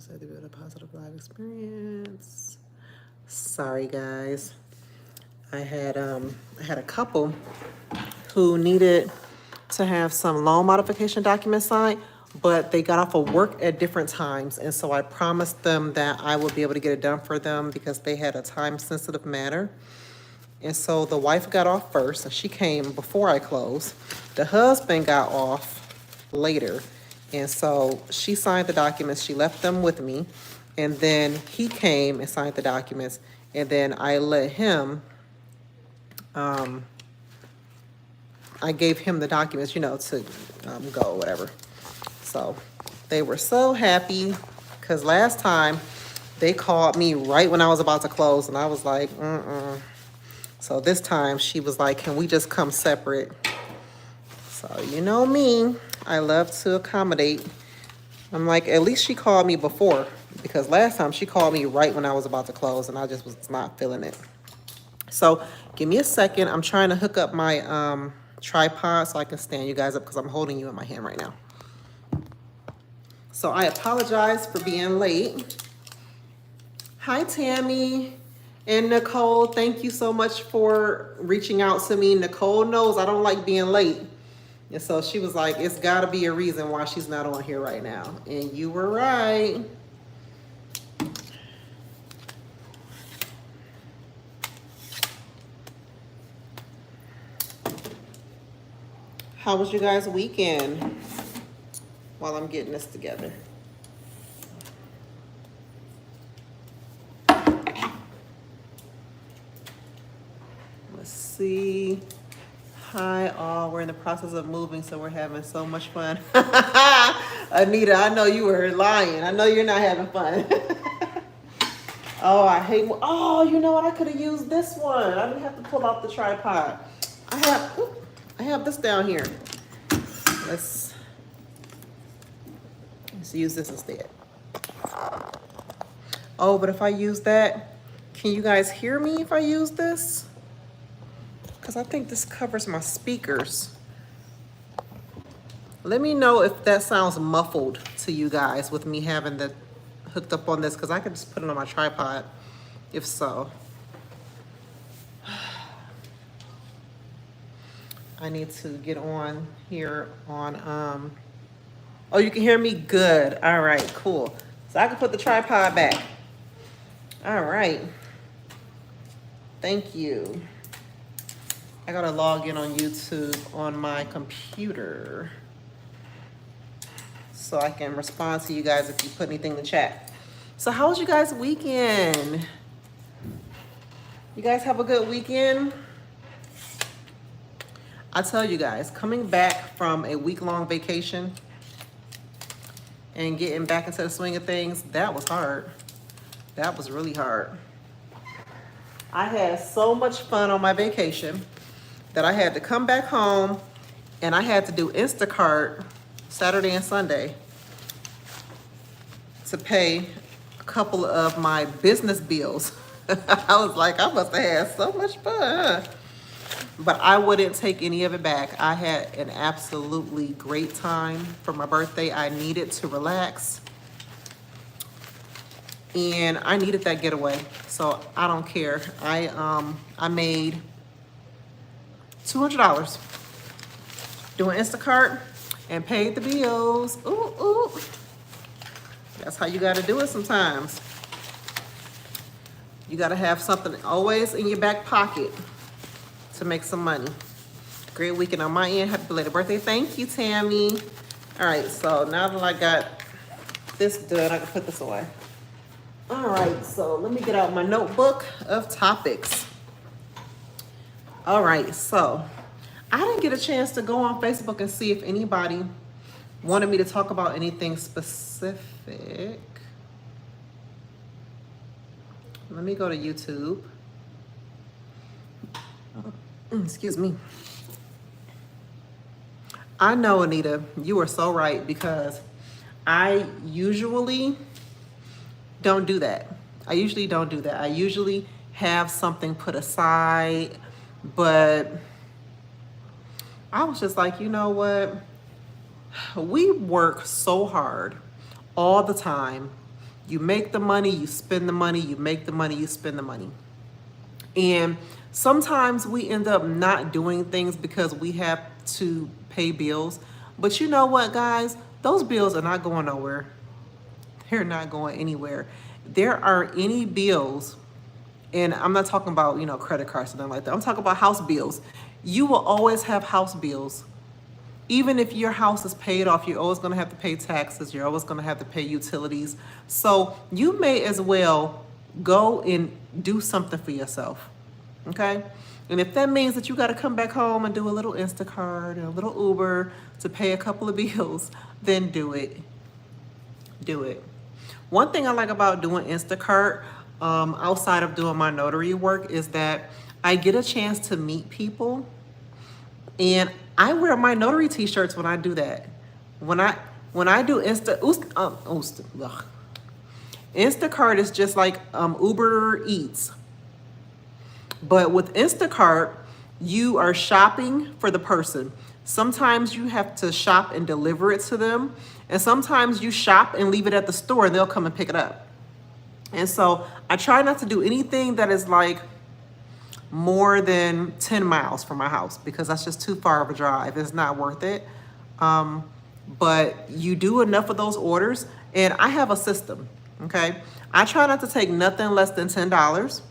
said to build a positive life experience. Sorry, guys. I had a couple who needed to have some loan modification documents signed, but they got off of work at different times, and so I promised them that I would be able to get it done for them because they had a time-sensitive matter. And so the wife got off first, and she came before I closed. The husband got off later, and so she signed the documents. She left them with me, and then he came and signed the documents, and then I let him, I gave him the documents, to go, whatever. So they were so happy, because last time they called me right when I was about to close, and I was like, So this time she was like, can we just come separate? So you know me, I love to accommodate. I'm like, at least she called me before, because last time she called me right when I was about to close, and I just was not feeling it. So give me a second. I'm trying to hook up my tripod so I can stand you guys up, because I'm holding you in my hand right now. So I apologize for being late. Hi, Tammy and Nicole. Thank you so much for reaching out to me. Nicole knows I don't like being late. And so she was like, it's got to be a reason why she's not on here right now. And you were right. How was you guys' weekend while I'm getting this together? Let's see. Hi, all. We're in the process of moving, so we're having so much fun. Anita, I know you were lying. I know you're not having fun. Oh, I hate. Oh, you know what? I could have used this one. I didn't have to pull out the tripod. I have this down here. Let's use this instead. Oh, but if I use that, can you guys hear me if I use this? Because I think this covers my speakers. Let me know if that sounds muffled to you guys with me having the hooked up on this, because I could just put it on my tripod if so. I need to get on here on, oh, you can hear me? Good. All right, cool. So I can put the tripod back. All right. Thank you. I gotta log in on YouTube on my computer so I can respond to you guys if you put anything in the chat. So how was you guys' weekend? You guys have a good weekend? I tell you guys, coming back from a week-long vacation and getting back into the swing of things, that was hard. That was really hard. I had so much fun on my vacation that I had to come back home and I had to do Instacart Saturday and Sunday to pay a couple of my business bills. I was like, I must have had so much fun. But I wouldn't take any of it back. I had an absolutely great time for my birthday. I needed to relax. And I needed that getaway. So I don't care. I made $200 doing Instacart and paid the bills. Ooh, ooh. That's how you gotta do it sometimes. You gotta have something always in your back pocket to make some money. Great weekend on my end. Happy belated birthday. Thank you, Tammy. All right, so now that I got this done, I can put this away. All right, so let me get out my notebook of topics. All right, so I didn't get a chance to go on Facebook and see if anybody wanted me to talk about anything specific. Let me go to YouTube. Excuse me. I know, Anita, you are so right, because I usually don't do that. I usually don't do that. I usually have something put aside, but I was just like, you know what? We work so hard all the time You make the money, you spend the money, you make the money, you spend the money. And sometimes we end up not doing things because we have to pay bills. But you know what, guys? Those bills are not going nowhere. They're not going anywhere. There are any bills, and I'm not talking about, credit cards or nothing like that. I'm talking about house bills. You will always have house bills. Even if your house is paid off, you're always going to have to pay taxes. You're always going to have to pay utilities. So you may as well go and do something for yourself. Okay? And if that means that you got to come back home and do a little Instacart and a little Uber to pay a couple of bills, then do it. Do it. One thing I like about doing Instacart, outside of doing my notary work, is that I get a chance to meet people. And I wear my notary t-shirts when I do that. When I do Instacart is just like Uber Eats. But with Instacart, you are shopping for the person. Sometimes you have to shop and deliver it to them. And sometimes you shop and leave it at the store and they'll come and pick it up. And so I try not to do anything that is like more than 10 miles from my house, because that's just too far of a drive. It's not worth it. But you do enough of those orders, and I have a system, okay? I try not to take nothing less than $10,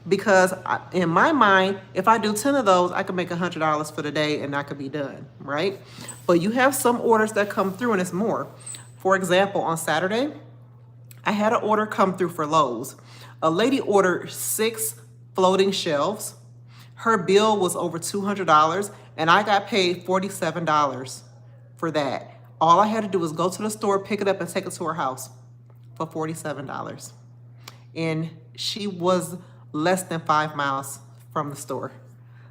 because in my mind, if I do 10 of those, I can make $100 for the day and I could be done, right? But you have some orders that come through and it's more. For example, on Saturday, I had an order come through for Lowe's. A lady ordered 6 floating shelves. Her bill was over $200, and I got paid $47 for that. All I had to do was go to the store, pick it up, and take it to her house for $47. And she was less than 5 miles from the store.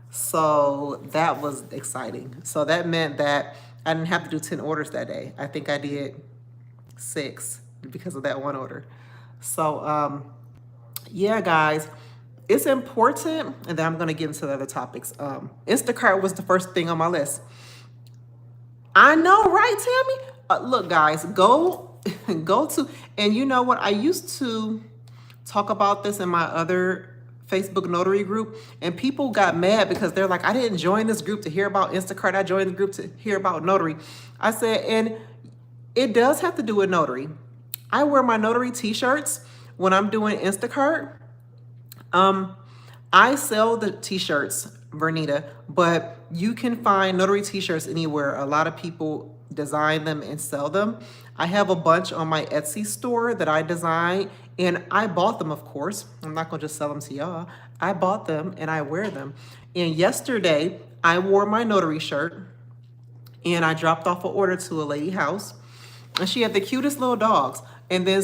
So that was exciting. So that meant that I didn't have to do 10 orders that day. I think I did 6 because of that one order. So yeah, guys, it's important. And then I'm going to get into the other topics. Instacart was the first thing on my list. I know, right, Tammy? Look, guys, go to, and you know what? I used to talk about this in my other Facebook notary group, and people got mad because they're like, I didn't join this group to hear about Instacart. I joined the group to hear about notary. I said, and it does have to do with notary. I wear my notary t-shirts when I'm doing Instacart. I sell the t-shirts, Vernita, but you can find notary t-shirts anywhere. A lot of people design them and sell them. I have a bunch on my Etsy store that I design, and I bought them, of course. I'm not going to just sell them to y'all. I bought them and I wear them. And yesterday, I wore my notary shirt, and I dropped off an order to a lady house, and she had the cutest little dogs. And then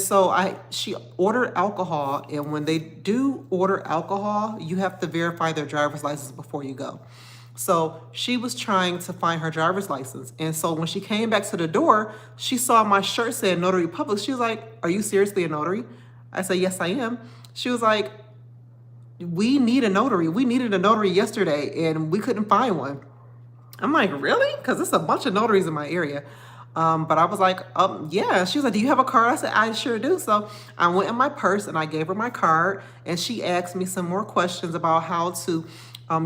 she ordered alcohol, and when they do order alcohol, you have to verify their driver's license before you go. So she was trying to find her driver's license. And so when she came back to the door, she saw my shirt said Notary Public. She was like, are you seriously a notary? I said, yes, I am. She was like, we need a notary. We needed a notary yesterday and we couldn't find one. I'm like, really? Because there's a bunch of notaries in my area. But I was like, yeah. She was like, do you have a card? I said, I sure do. So I went in my purse and I gave her my card, and she asked me some more questions about how to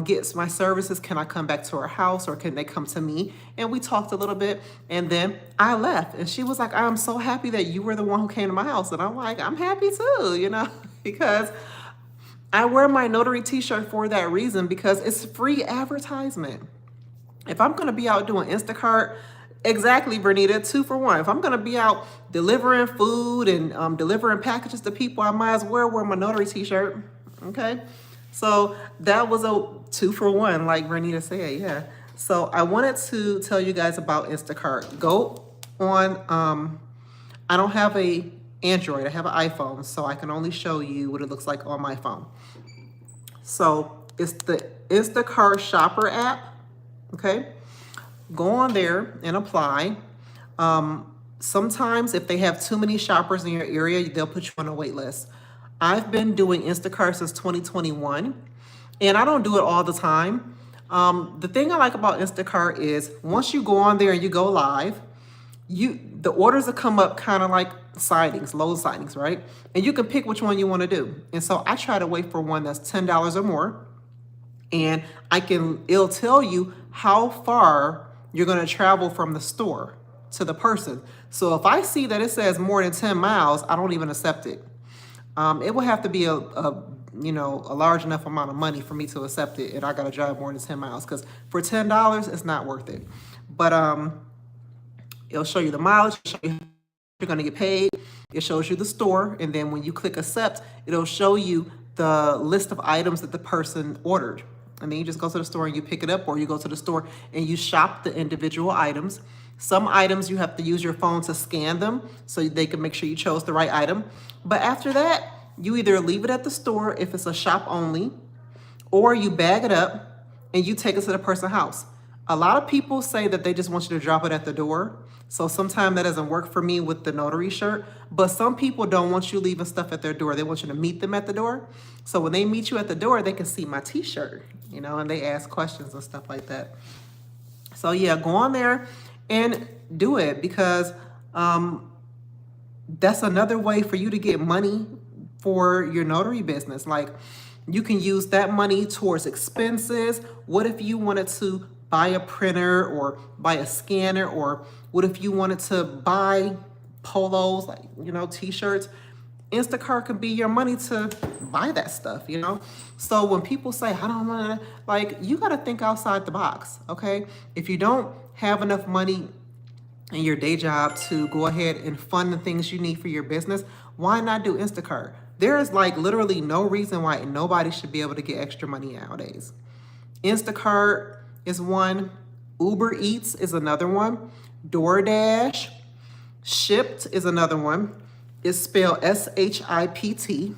get my services. Can I come back to her house, or can they come to me? And we talked a little bit, and then I left. And she was like, I'm so happy that you were the one who came to my house. And I'm like, I'm happy too, because I wear my notary t-shirt for that reason, because it's free advertisement. If I'm going to be out doing Instacart, exactly, Bernita, 2 for 1. If I'm going to be out delivering food and delivering packages to people, I might as well wear my notary t-shirt. Okay. So that was a 2 for 1, like Bernita said. Yeah. So I wanted to tell you guys about Instacart. Go on. I don't have a Android. I have an iPhone, so I can only show you what it looks like on my phone. So it's the Instacart shopper app. Okay. Go on there and apply. Sometimes if they have too many shoppers in your area, they'll put you on a wait list. I've been doing Instacart since 2021, and I don't do it all the time. The thing I like about Instacart is once you go on there and you go live, the orders will come up kind of like signings, load signings, right? And you can pick which one you want to do. And so I try to wait for one that's $10 or more. And it'll tell you how far you're going to travel from the store to the person. So if I see that it says more than 10 miles, I don't even accept it. It will have to be a large enough amount of money for me to accept it, and I got to drive more than 10 miles, because for $10, it's not worth it. But it'll show you the mileage, show you how you're going to get paid. It shows you the store, and then when you click accept, it'll show you the list of items that the person ordered. And then you just go to the store and you pick it up, or you go to the store and you shop the individual items. Some items you have to use your phone to scan them so they can make sure you chose the right item. But after that, you either leave it at the store if it's a shop only, or you bag it up and you take it to the person's house. A lot of people say that they just want you to drop it at the door. So sometimes that doesn't work for me with the notary shirt, but some people don't want you leaving stuff at their door. They want you to meet them at the door. So when they meet you at the door, they can see my t-shirt, and they ask questions and stuff like that. So yeah, go on there and do it, because that's another way for you to get money for your notary business. Like, you can use that money towards expenses. What if you wanted to buy a printer or buy a scanner, or what if you wanted to buy polos, like, t-shirts? Instacart could be your money to buy that stuff, So when people say, I don't want to, like, you got to think outside the box, okay? If you don't have enough money in your day job to go ahead and fund the things you need for your business, why not do Instacart? There is like literally no reason why nobody should be able to get extra money nowadays. Instacart is one. Uber Eats is another one. DoorDash, Shipt is another one. It's spelled SHIPT.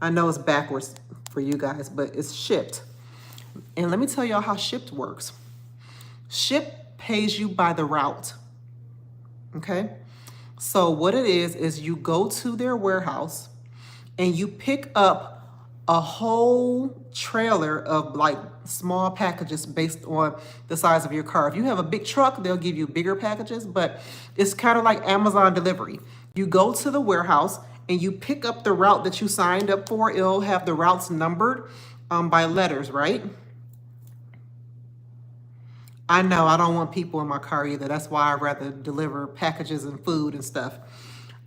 I know it's backwards for you guys, but it's Shipt. And let me tell y'all how Shipt works. Shipt pays you by the route, okay? So what it is you go to their warehouse and you pick up a whole trailer of like small packages based on the size of your car. If you have a big truck, they'll give you bigger packages, but it's kind of like Amazon delivery. You go to the warehouse and you pick up the route that you signed up for. It'll have the routes numbered by letters, right? I know I don't want people in my car either. That's why I'd rather deliver packages and food and stuff.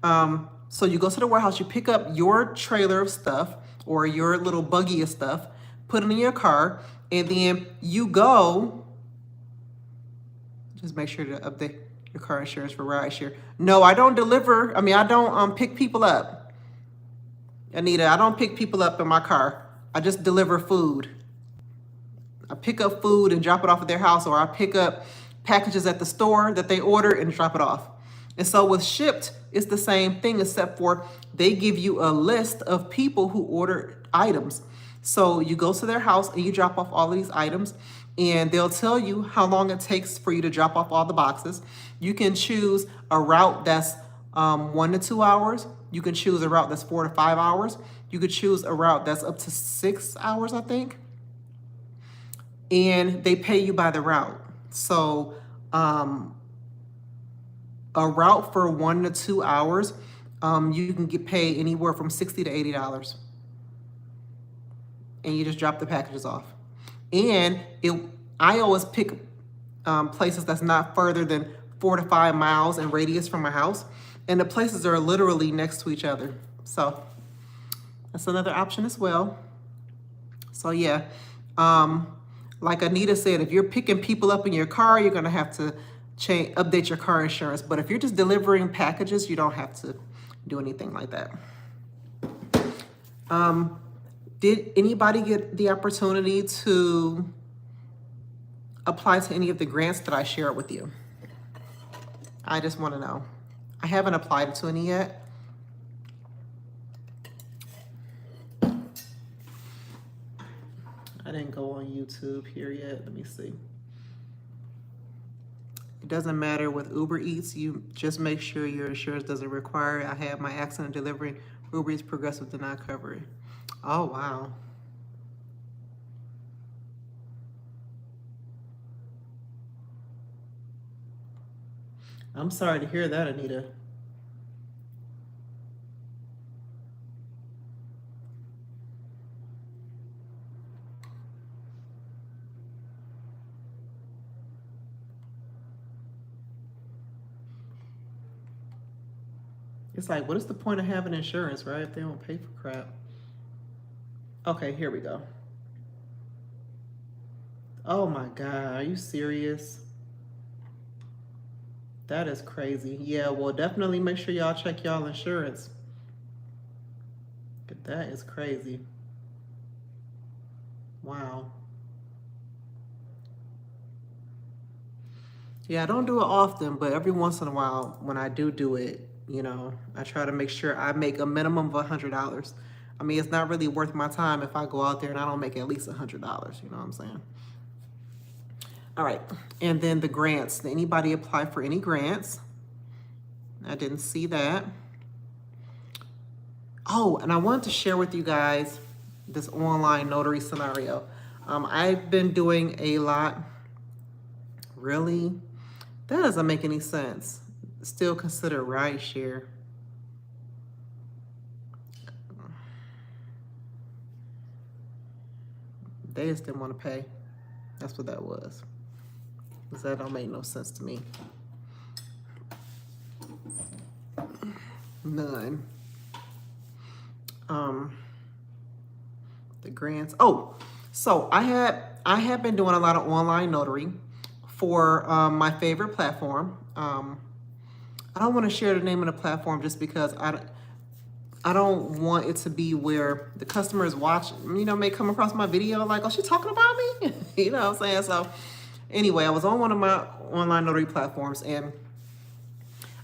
So you go to the warehouse, you pick up your trailer of stuff or your little buggy of stuff, put it in your car, and then you go, just make sure to update your car insurance for rideshare. No, I don't I don't pick people up. Anita, I don't pick people up in my car. I just deliver food. I pick up food and drop it off at their house, or I pick up packages at the store that they order and drop it off. And so with Shipt, it's the same thing, except for they give you a list of people who order items. So you go to their house and you drop off all of these items, and they'll tell you how long it takes for you to drop off all the boxes. You can choose a route that's 1 to 2 hours. You can choose a route that's 4 to 5 hours. You could choose a route that's up to 6 hours, I think. And they pay you by the route. So a route for 1 to 2 hours, you can get paid anywhere from $60 to $80. And you just drop the packages off. And I always pick places that's not further than 4 to 5 miles in radius from my house. And the places are literally next to each other. So that's another option as well. So yeah, like Anita said, if you're picking people up in your car, you're gonna have to update your car insurance. But if you're just delivering packages, you don't have to do anything like that. Did anybody get the opportunity to apply to any of the grants that I shared with you? I just want to know. I haven't applied to any yet. I didn't go on YouTube here yet. Let me see. It doesn't matter with Uber Eats. You just make sure your insurance doesn't require it. I have my accident delivery. Uber Eats Progressive did not cover it. Oh, wow. I'm sorry to hear that, Anita. It's like, what is the point of having insurance, right? If they don't pay for crap. Okay, here we go. Oh my God, are you serious? That is crazy. Yeah, well, definitely make sure y'all check y'all insurance. That is crazy. Wow. Yeah, I don't do it often, but every once in a while, when I do it, you know, I try to make sure I make a minimum of $100. I mean, it's not really worth my time if I go out there and I don't make at least $100. You know what I'm saying? All right, and then the grants. Did anybody apply for any grants? I didn't see that. Oh, and I wanted to share with you guys this online notary scenario. I've been doing a lot. Really? That doesn't make any sense. Still consider rideshare. They just didn't want to pay. That's what that was. Because that don't make no sense to me. None. The grants. Oh, so I had been doing a lot of online notary for my favorite platform. I don't want to share the name of the platform just because I don't want it to be where the customers watch, you know, may come across my video like, oh, she's talking about me? You know what I'm saying? So anyway, I was on one of my online notary platforms and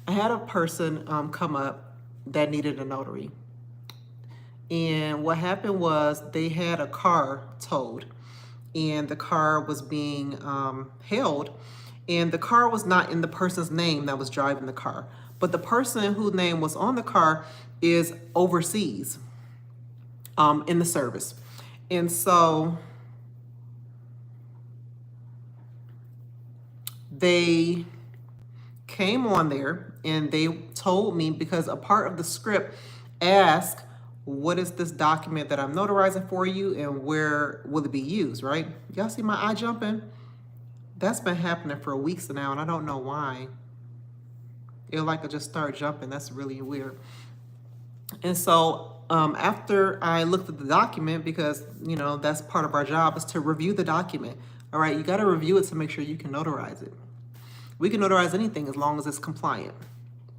I had a person come up that needed a notary. And what happened was they had a car towed and the car was being held, and the car was not in the person's name that was driving the car, but the person whose name was on the car is overseas in the service. And so they came on there and they told me, because a part of the script asked, what is this document that I'm notarizing for you and where will it be used, right? Y'all see my eye jumping? That's been happening for weeks now and I don't know why. It'll like just start jumping. That's really weird. And so after I looked at the document, because, you know, that's part of our job is to review the document. All right, you got to review it to make sure you can notarize it. We can notarize anything as long as it's compliant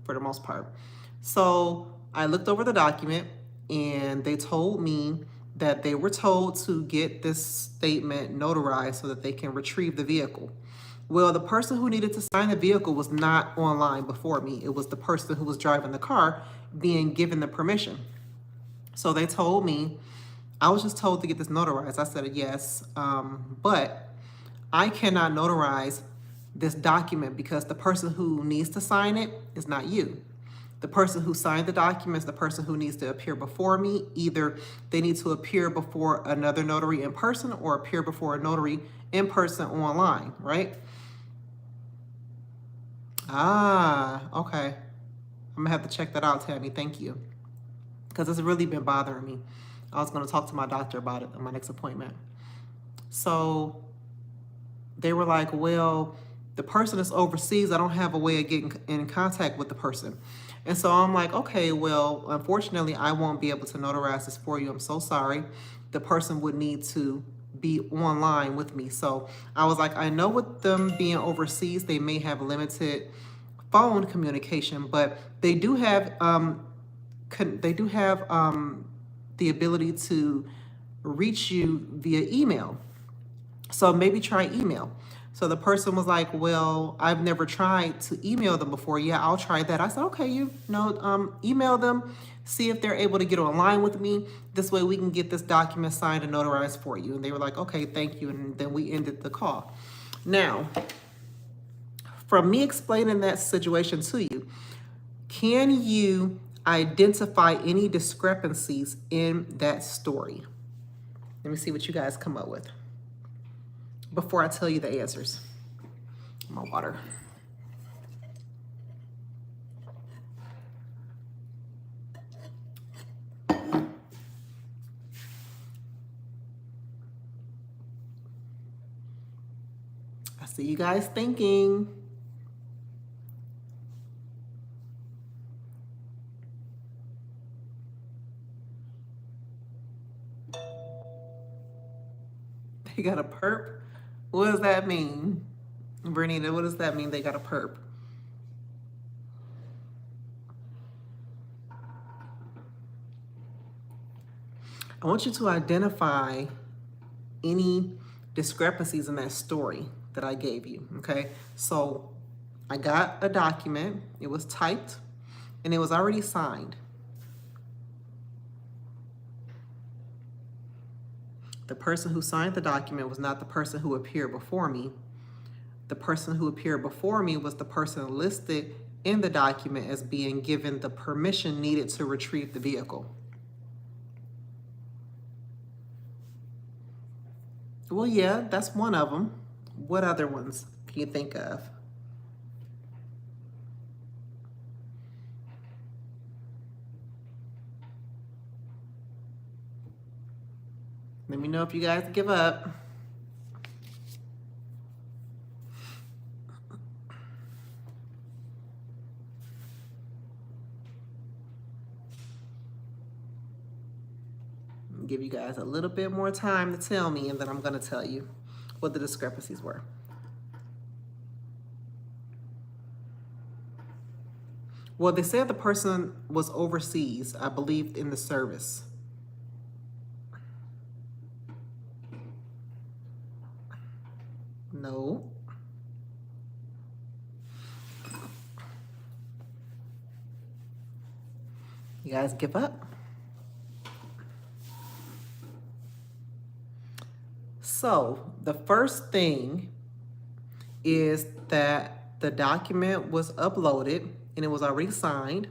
for the most part. So I looked over the document and they told me that they were told to get this statement notarized so that they can retrieve the vehicle. Well, the person who needed to sign the vehicle was not online before me. It was the person who was driving the car being given the permission. So they told me, I was just told to get this notarized. I said, yes, but I cannot notarize this document because the person who needs to sign it is not you. The person who signed the document is the person who needs to appear before me. Either they need to appear before another notary in person or appear before a notary in person online, right? Ah, okay. I'm gonna have to check that out, Tammy. Thank you. Because it's really been bothering me. I was gonna talk to my doctor about it at my next appointment. So they were like, well, the person is overseas. I don't have a way of getting in contact with the person. And so I'm like, okay, well, unfortunately, I won't be able to notarize this for you. I'm so sorry. The person would need to be online with me. So I was like, I know with them being overseas, they may have limited phone communication, but they do have the ability to reach you via email. So maybe try email. So the person was like, well, I've never tried to email them before. Yeah, I'll try that. I said, okay, email them, see if they're able to get online with me. This way we can get this document signed and notarized for you. And they were like, okay, thank you. And then we ended the call. Now, from me explaining that situation to you, can you identify any discrepancies in that story? Let me see what you guys come up with before I tell you the answers. My water. I see you guys thinking. They got a perp? What does that mean? Bernita, what does that mean they got a perp? I want you to identify any discrepancies in that story that I gave you, okay? So I got a document, it was typed, and it was already signed. The person who signed the document was not the person who appeared before me. The person who appeared before me was the person listed in the document as being given the permission needed to retrieve the vehicle. Well, yeah, that's one of them. What other ones can you think of? Let me know if you guys give up. I'll give you guys a little bit more time to tell me, and then I'm going to tell you what the discrepancies were. Well, they said the person was overseas, I believe, in the service. No. You guys give up? So the first thing is that the document was uploaded and it was already signed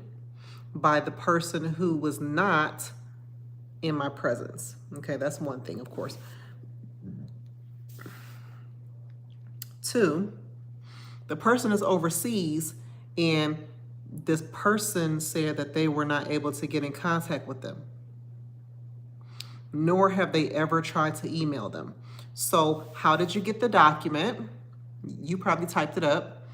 by the person who was not in my presence. Okay, that's one thing, of course. 2, the person is overseas and this person said that they were not able to get in contact with them, nor have they ever tried to email them. So how did you get the document? You probably typed it up,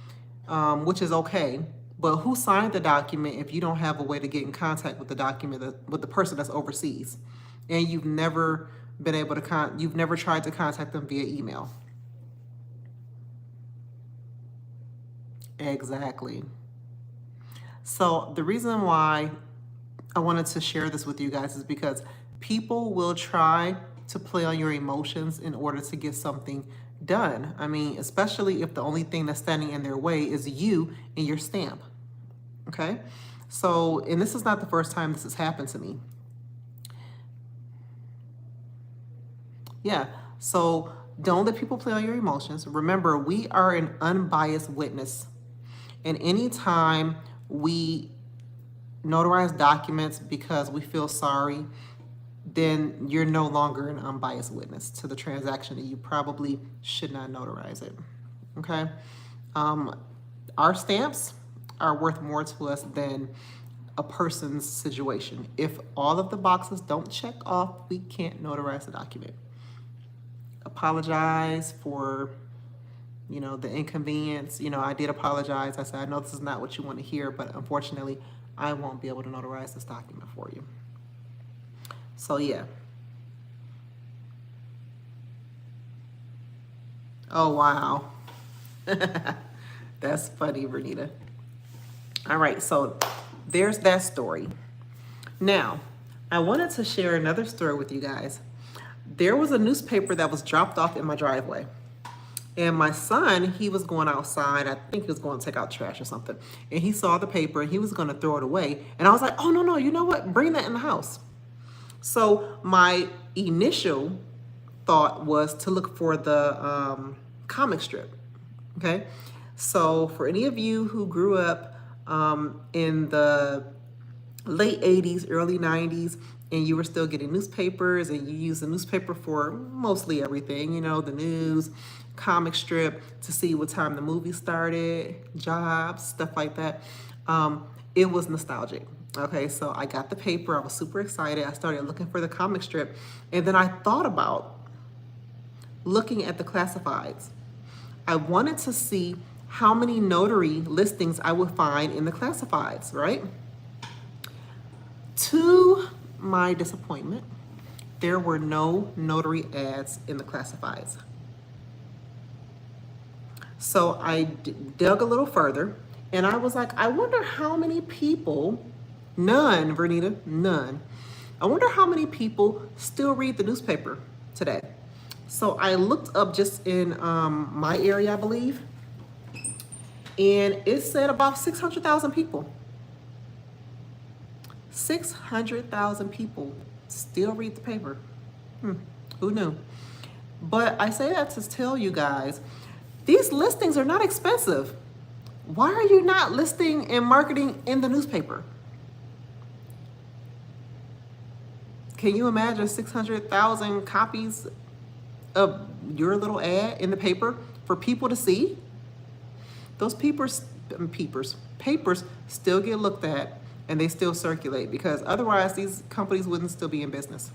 which is okay. But who signed the document if you don't have a way to get in contact with the document, with the person that's overseas, and you've never been able to you've never tried to contact them via email? Exactly. So the reason why I wanted to share this with you guys is because people will try to play on your emotions in order to get something done. I mean, especially if the only thing that's standing in their way is you and your stamp. Okay? So, and this is not the first time this has happened to me. Yeah. So don't let people play on your emotions. Remember, we are an unbiased witness. And anytime we notarize documents because we feel sorry, then you're no longer an unbiased witness to the transaction, and you probably should not notarize it. Okay? Our stamps are worth more to us than a person's situation. If all of the boxes don't check off, we can't notarize the document. Apologize for, the inconvenience. I did apologize. I said, I know this is not what you want to hear, but unfortunately, I won't be able to notarize this document for you. So, yeah. Oh, wow. That's funny, Bernita. All right, so there's that story. Now, I wanted to share another story with you guys. There was a newspaper that was dropped off in my driveway. And my son, he was going outside. I think he was going to take out trash or something. And he saw the paper and he was going to throw it away. And I was like, oh, no, you know what? Bring that in the house. So my initial thought was to look for the comic strip. Okay. So for any of you who grew up in the late 80s, early 90s, and you were still getting newspapers and you used the newspaper for mostly everything, the news, comic strip, to see what time the movie started, jobs, stuff like that. It was nostalgic. Okay, so I got the paper. I was super excited. I started looking for the comic strip. And then I thought about looking at the classifieds. I wanted to see how many notary listings I would find in the classifieds, right? To my disappointment, there were no notary ads in the classifieds. So I dug a little further and I was like, I wonder how many people, none, Vernita, none. I wonder how many people still read the newspaper today. So I looked up just in my area, I believe, and it said about 600,000 people. 600,000 people still read the paper. Who knew? But I say that to tell you guys, these listings are not expensive. Why are you not listing and marketing in the newspaper? Can you imagine 600,000 copies of your little ad in the paper for people to see? Those papers still get looked at and they still circulate, because otherwise these companies wouldn't still be in business.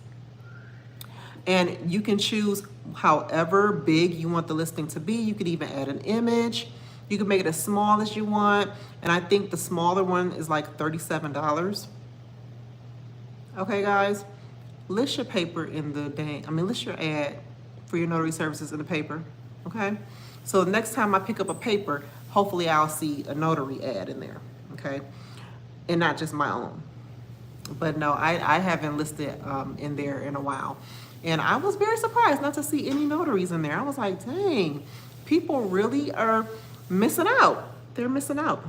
And you can choose however big you want the listing to be. You could even add an image. You can make it as small as you want. And I think the smaller one is like $37. Okay, guys, list your paper in the list your ad for your notary services in the paper, okay? So next time I pick up a paper, hopefully I'll see a notary ad in there, okay? And not just my own. But no, I haven't listed in there in a while. And I was very surprised not to see any notaries in there. I was like, dang, people really are missing out. They're missing out.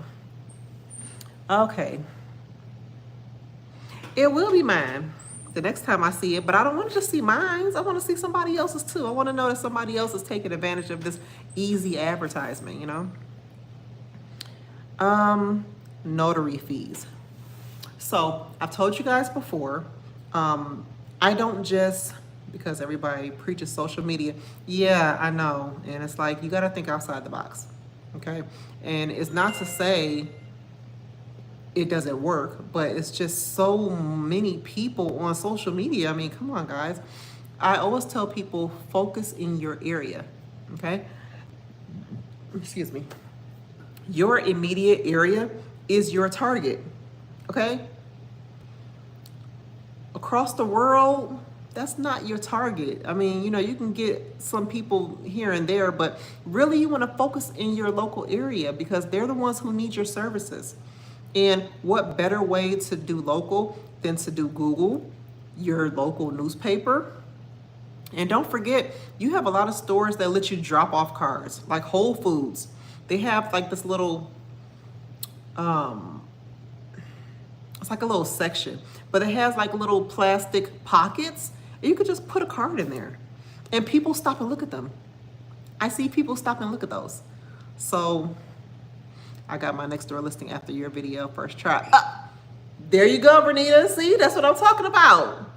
Okay. It will be mine the next time I see it, but I don't want to just see mine. I want to see somebody else's too. I want to know that somebody else is taking advantage of this easy advertisement, you know? Notary fees. So I've told you guys before, I don't just, because everybody preaches social media. Yeah, I know. And it's like, you got to think outside the box. Okay. And it's not to say it doesn't work, but it's just so many people on social media. I mean, come on, guys. I always tell people, focus in your area. Okay. Excuse me. Your immediate area is your target. Okay. Across the world, that's not your target. I mean, you know, you can get some people here and there, but really you want to focus in your local area because they're the ones who need your services. And what better way to do local than to do Google, your local newspaper? And don't forget, you have a lot of stores that let you drop off cards, like Whole Foods. They have like this little, it's like a little section, but it has like little plastic pockets. And you could just put a card in there and people stop and look at them. I see people stop and look at those. So I got my next door listing after your video first try. There you go, Renita. See, that's what I'm talking about.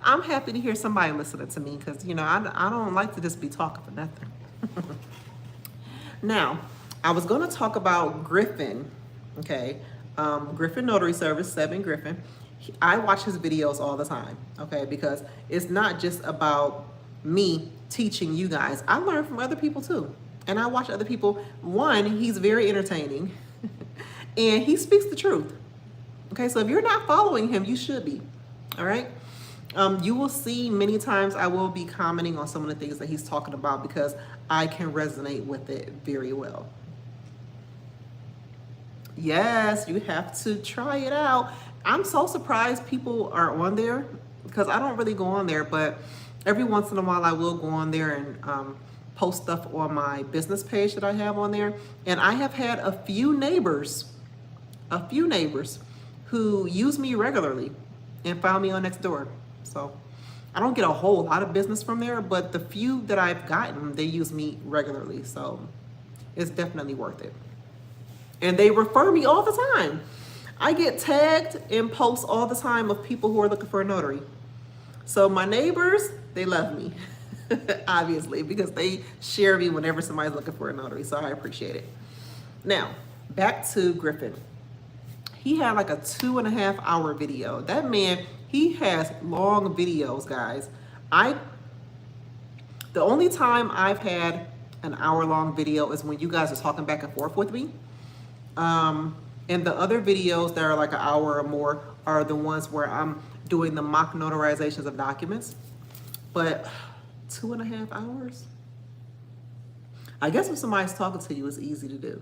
I'm happy to hear somebody listening to me because, you know, I don't like to just be talking for nothing. Now, I was going to talk about Griffin, okay? Griffin Notary Service, 7 Griffin. I watch his videos all the time, okay? Because it's not just about me teaching you guys. I learn from other people too. And I watch other people. One, he's very entertaining and he speaks the truth. Okay, so if you're not following him, you should be, all right? You will see many times I will be commenting on some of the things that he's talking about because I can resonate with it very well. Yes, you have to try it out. I'm so surprised people are on there because I don't really go on there, but every once in a while I will go on there and post stuff on my business page that I have on there. And I have had a few neighbors who use me regularly and found me on Nextdoor. So I don't get a whole lot of business from there, but the few that I've gotten, they use me regularly. So it's definitely worth it. And they refer me all the time. I get tagged in posts all the time of people who are looking for a notary. So my neighbors, they love me, obviously, because they share me whenever somebody's looking for a notary. So I appreciate it. Now, back to Griffin. He had like a 2.5 hour video. That man, he has long videos, guys. The only time I've had an hour-long video is when you guys are talking back and forth with me. And the other videos that are like an hour or more are the ones where I'm doing the mock notarizations of documents. But 2.5 hours? I guess if somebody's talking to you, it's easy to do.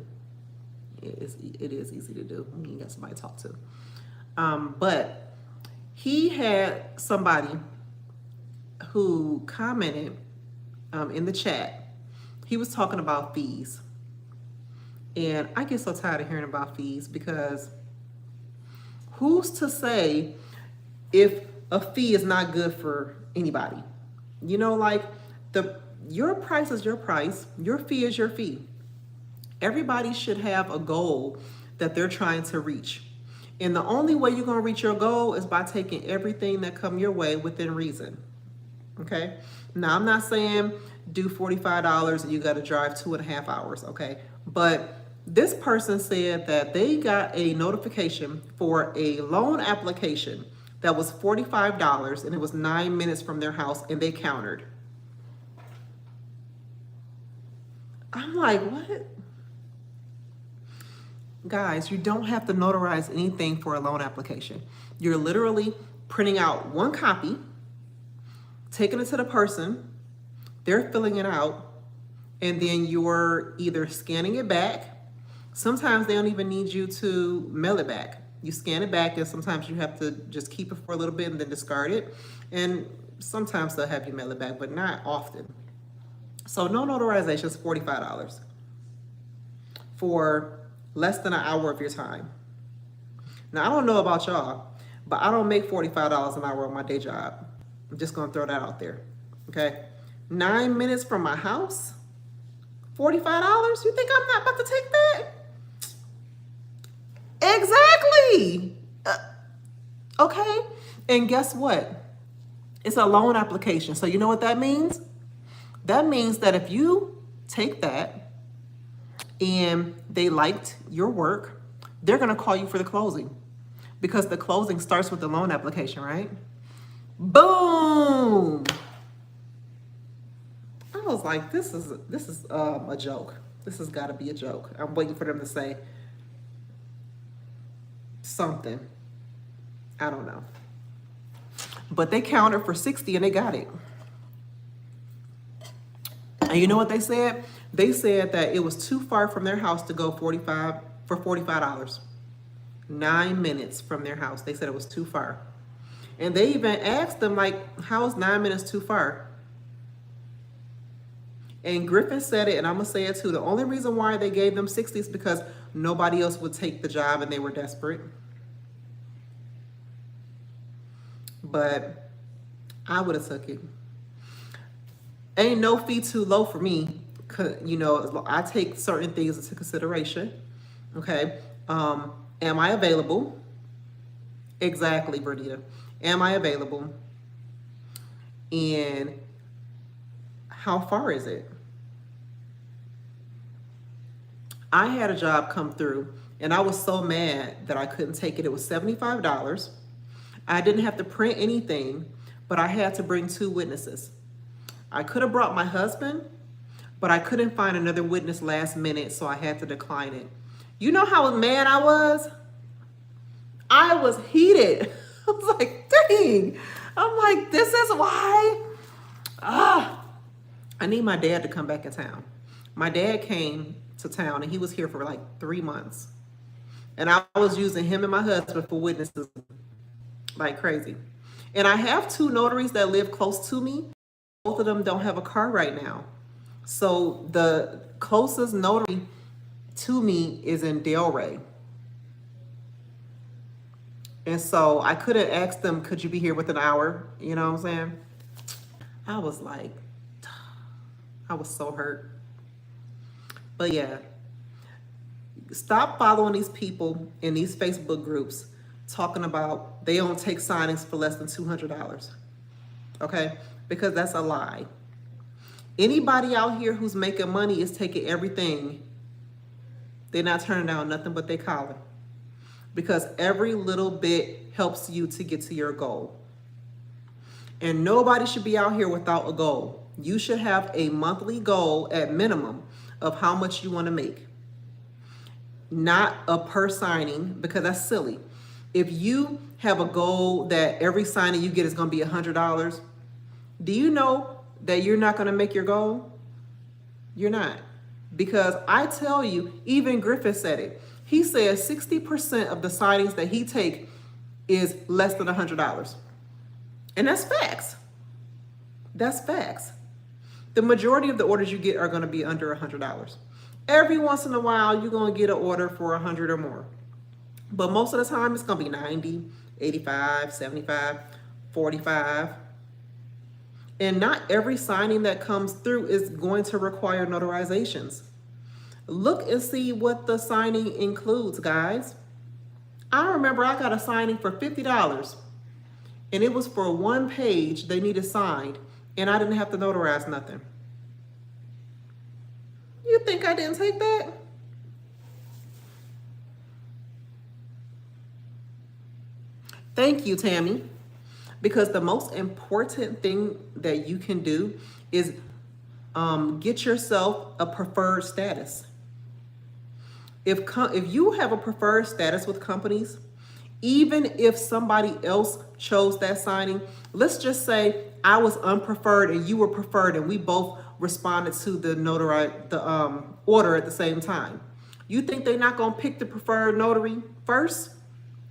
It is easy to do when you got somebody to talk to. But he had somebody who commented in the chat. He was talking about fees. And I get so tired of hearing about fees, because who's to say if a fee is not good for anybody? You know, like your price is your price, your fee is your fee. Everybody should have a goal that they're trying to reach. And the only way you're gonna reach your goal is by taking everything that come your way within reason. Okay? Now, I'm not saying do $45 and you gotta drive 2.5 hours, okay? But this person said that they got a notification for a loan application that was $45 and it was 9 minutes from their house, and they countered. I'm like, what? Guys, you don't have to notarize anything for a loan application. You're literally printing out one copy, taking it to the person, they're filling it out, and then you're either scanning it back. Sometimes they don't even need you to mail it back. You scan it back, and sometimes you have to just keep it for a little bit and then discard it. And sometimes they'll have you mail it back, but not often. So no notarization is $45 for less than an hour of your time. Now, I don't know about y'all, but I don't make $45 an hour on my day job. I'm just gonna throw that out there, okay? 9 minutes from my house, $45? You think I'm not about to take that? Exactly. Okay, and guess what? It's a loan application. So you know what that means? That means that if you take that and they liked your work, they're gonna call you for the closing, because the closing starts with the loan application, right? Boom. I was like, this is a joke. This has got to be a joke. I'm waiting for them to say something. I don't know. But they counted for 60 and they got it. And you know what they said? They said that it was too far from their house to go for $45. 9 minutes from their house. They said it was too far. And they even asked them, like, how is 9 minutes too far? And Griffin said it, and I'm going to say it too. The only reason why they gave them 60 is because nobody else would take the job and they were desperate. But I would have took it. Ain't no fee too low for me. You know, I take certain things into consideration. Okay. Am I available? Exactly, Bernita. Am I available? And how far is it? I had a job come through and I was so mad that I couldn't take it. It was $75. I didn't have to print anything, but I had to bring 2 witnesses. I could have brought my husband, but I couldn't find another witness last minute, so I had to decline it. You know how mad I was? I was heated. I was like, dang. I'm like, this is why. I need my dad to come back in town. My dad came to town and he was here for like 3 months. And I was using him and my husband for witnesses like crazy. And I have 2 notaries that live close to me. Both of them don't have a car right now. So the closest notary to me is in Delray. And so I couldn't ask them, could you be here within an hour? You know what I'm saying? I was like, I was so hurt. But yeah, stop following these people in these Facebook groups talking about they don't take signings for less than $200. Okay? Because that's a lie. Anybody out here who's making money is taking everything. They're not turning down nothing but they collar. because every little bit helps you to get to your goal. And nobody should be out here without a goal. You should have a monthly goal at minimum of how much you want to make. Not a per signing, because that's silly. If you have a goal that every signing you get is going to be $100, do you know that you're not going to make your goal? You're not. Because I tell you, even Griffith said it. He says 60% of the signings that he take is less than $100. And that's facts. That's facts. The majority of the orders you get are going to be under $100. Every once in a while, you're going to get an order for 100 or more. But most of the time, it's going to be 90, 85, 75, 45. And not every signing that comes through is going to require notarizations. Look and see what the signing includes, guys. I remember I got a signing for $50, and it was for one page they needed signed, and I didn't have to notarize nothing. You think I didn't take that? Thank you, Tammy. Because the most important thing that you can do is get yourself a preferred status. If you have a preferred status with companies, even if somebody else chose that signing, let's just say I was unpreferred and you were preferred, and we both responded to the order at the same time. You think they're not going to pick the preferred notary first?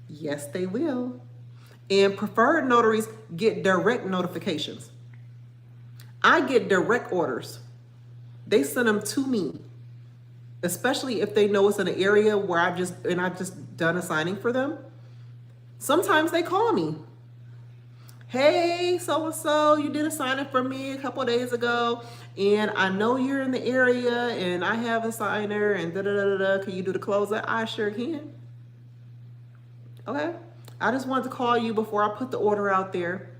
Yes, they will. And preferred notaries get direct notifications. I get direct orders. They send them to me, especially if they know it's in an area where I've just done a signing for them. Sometimes they call me. Hey, so-and-so, you did a signing for me a couple of days ago, and I know you're in the area, and I have a signer, and da-da-da-da-da. Can you do the closeout? I sure can. Okay. I just wanted to call you before I put the order out there,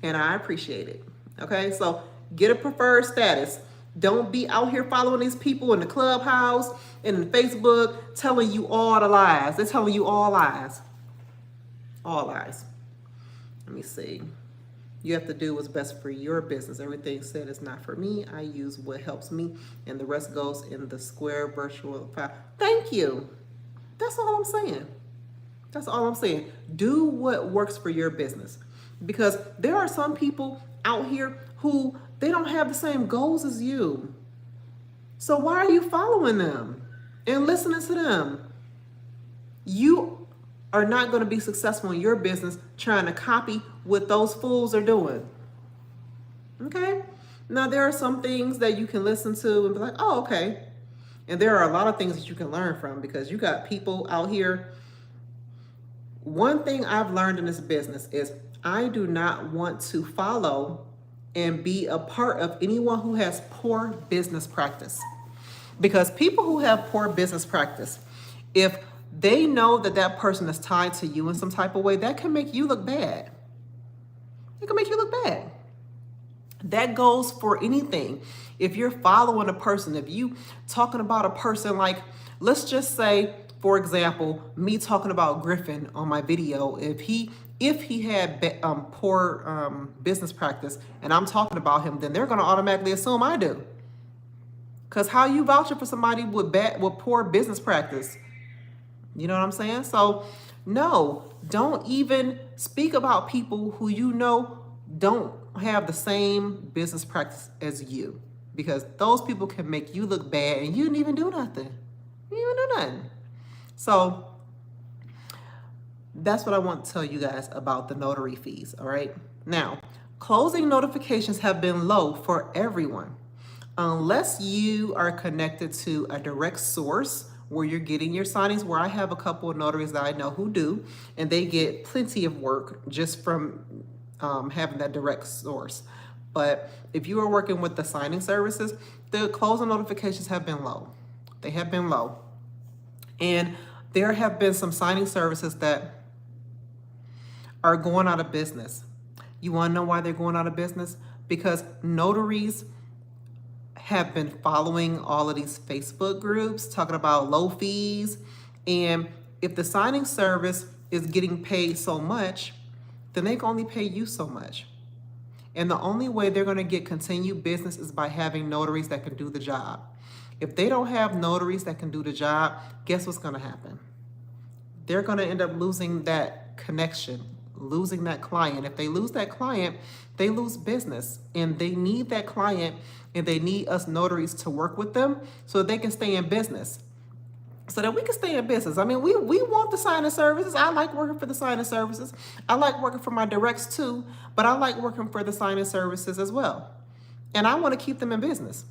and I appreciate it. Okay, so get a preferred status. Don't be out here following these people in the clubhouse and in Facebook telling you all the lies. They're telling you all lies. All lies. Let me see. You have to do what's best for your business. Everything said is not for me. I use what helps me, and the rest goes in the square virtual file. Thank you. That's all I'm saying. That's all I'm saying. Do what works for your business, because there are some people out here who they don't have the same goals as you. So why are you following them and listening to them? You are not going to be successful in your business trying to copy what those fools are doing. Okay? Now, there are some things that you can listen to and be like, oh, okay. And there are a lot of things that you can learn from, because you got people out here. One thing I've learned in this business is I do not want to follow and be a part of anyone who has poor business practice. Because people who have poor business practice, if they know that that person is tied to you in some type of way, that can make you look bad. It can make you look bad. That goes for anything. If you're following a person, if you talking about a person, like, let's just say, for example, me talking about Griffin on my video, if he had poor business practice and I'm talking about him, then they're going to automatically assume I do. Because how you vouching for somebody with poor business practice? You know what I'm saying? So no, don't even speak about people who you know don't have the same business practice as you, because those people can make you look bad and you didn't even do nothing. You didn't even do nothing. So that's what I want to tell you guys about the notary fees, all right? Now, closing notifications have been low for everyone. Unless you are connected to a direct source where you're getting your signings, where I have a couple of notaries that I know who do, and they get plenty of work just from having that direct source. But if you are working with the signing services, the closing notifications have been low. They have been low. And there have been some signing services that are going out of business. You want to know why they're going out of business? Because notaries have been following all of these Facebook groups talking about low fees, and if the signing service is getting paid so much, then they can only pay you so much. And the only way they're going to get continued business is by having notaries that can do the job. If they don't have notaries that can do the job, guess what's going to happen? They're going to end up losing that connection, losing that client. If they lose that client, they lose business, and they need that client, and they need us notaries to work with them so that they can stay in business, so that we can stay in business. I mean, we want the signing services. I like working for the signing services. I like working for my directs too, but I like working for the signing services as well. And I want to keep them in business.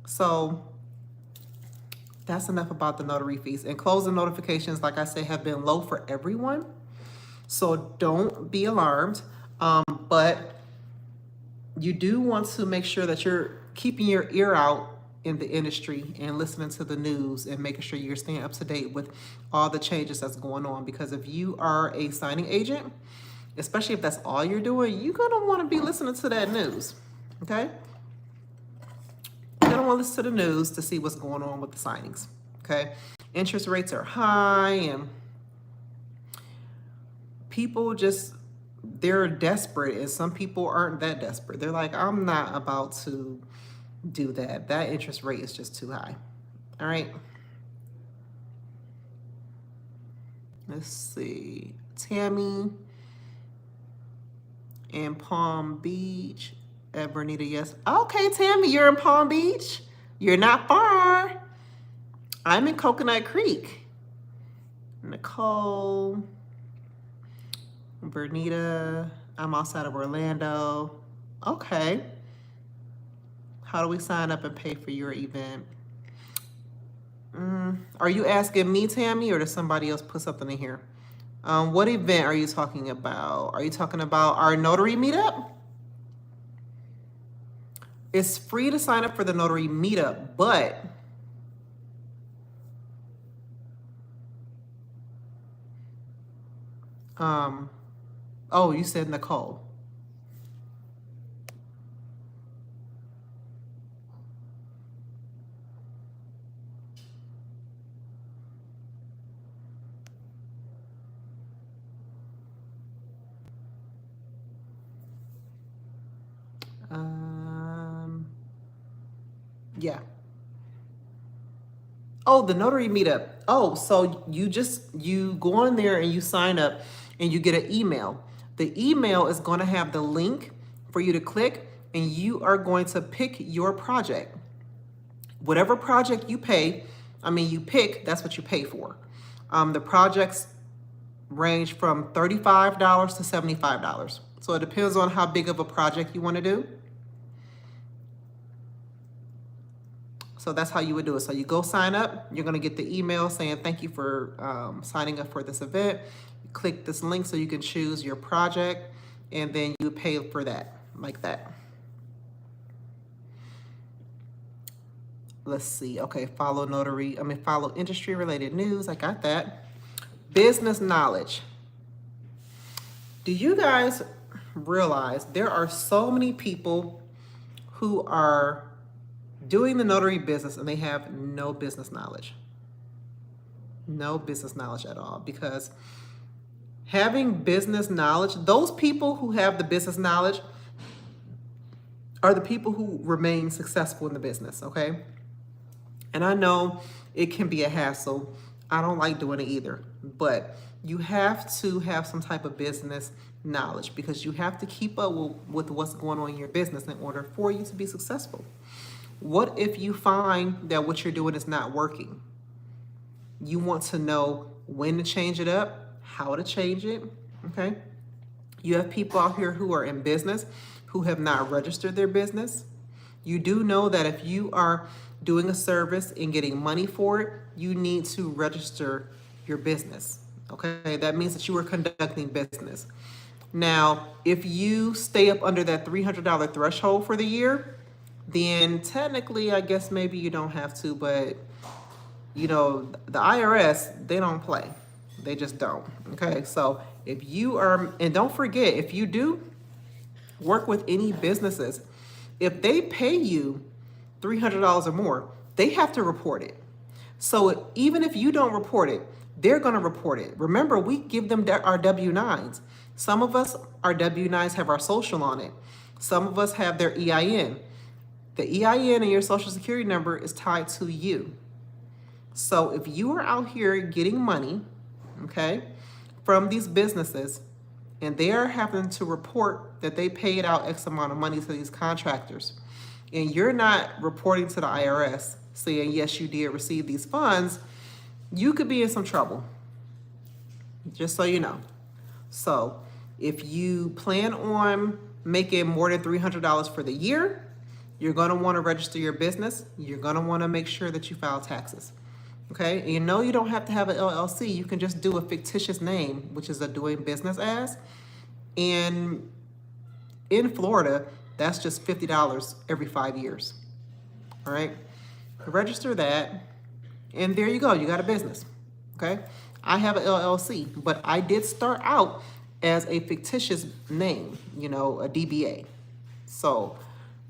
So that's enough about the notary fees. And closing notifications, like I say, have been low for everyone. So don't be alarmed. But you do want to make sure that you're keeping your ear out in the industry and listening to the news and making sure you're staying up to date with all the changes that's going on. Because if you are a signing agent, especially if that's all you're doing, you're going to want to be listening to that news. Okay? You're going to want to listen to the news to see what's going on with the signings. Okay? Interest rates are high, and people just, they're desperate, and some people aren't that desperate. They're like, I'm not about to do that. That interest rate is just too high. All right. Let's see. Tammy in Palm Beach. Bernita, yes. Okay, Tammy, you're in Palm Beach. You're not far. I'm in Coconut Creek. Nicole. Bernita, I'm outside of Orlando. Okay. How do we sign up and pay for your event? Are you asking me, Tammy, or does somebody else put something in here? What event are you talking about? Are you talking about our notary meetup? It's free to sign up for the notary meetup, but oh, you said Nicole. Yeah. Oh, the notary meetup. Oh, so you go on there and you sign up and you get an email. The email is going to have the link for you to click, and you are going to pick your project. Whatever project you pick, that's what you pay for. The projects range from $35 to $75. So it depends on how big of a project you want to do. So that's how you would do it. So you go sign up. You're going to get the email saying thank you for signing up for this event. You click this link so you can choose your project, and then you pay for that, like that. Let's see. Okay, follow industry related news. I got that. Business knowledge. Do you guys realize there are so many people who are doing the notary business and they have no business knowledge? No business knowledge at all. Because having business knowledge, those people who have the business knowledge are the people who remain successful in the business, okay? And I know it can be a hassle. I don't like doing it either. But you have to have some type of business knowledge, because you have to keep up with what's going on in your business in order for you to be successful. What if you find that what you're doing is not working? You want to know when to change it up, how to change it, okay? You have people out here who are in business who have not registered their business. You do know that if you are doing a service and getting money for it, you need to register your business, okay? That means that you are conducting business. Now, if you stay up under that $300 threshold for the year, then technically, I guess maybe you don't have to, but you know, the IRS, they don't play. They just don't, okay? So if you are, and don't forget, if you do work with any businesses, if they pay you $300 or more, they have to report it. So even if you don't report it, they're going to report it. Remember, we give them our W-9s. Some of us, our W-9s have our social on it. Some of us have their EIN. The EIN and your social security number is tied to you. So if you are out here getting money, okay, from these businesses, and they are having to report that they paid out X amount of money to these contractors, and you're not reporting to the IRS saying, yes, you did receive these funds, you could be in some trouble, just so you know. So if you plan on making more than $300 for the year, you're going to want to register your business. You're going to want to make sure that you file taxes. Okay, and you know you don't have to have an LLC. You can just do a fictitious name, which is a doing business as. And in Florida, that's just $50 every 5 years. All right, register that, and there you go. You got a business. Okay, I have an LLC, but I did start out as a fictitious name, you know, a DBA. So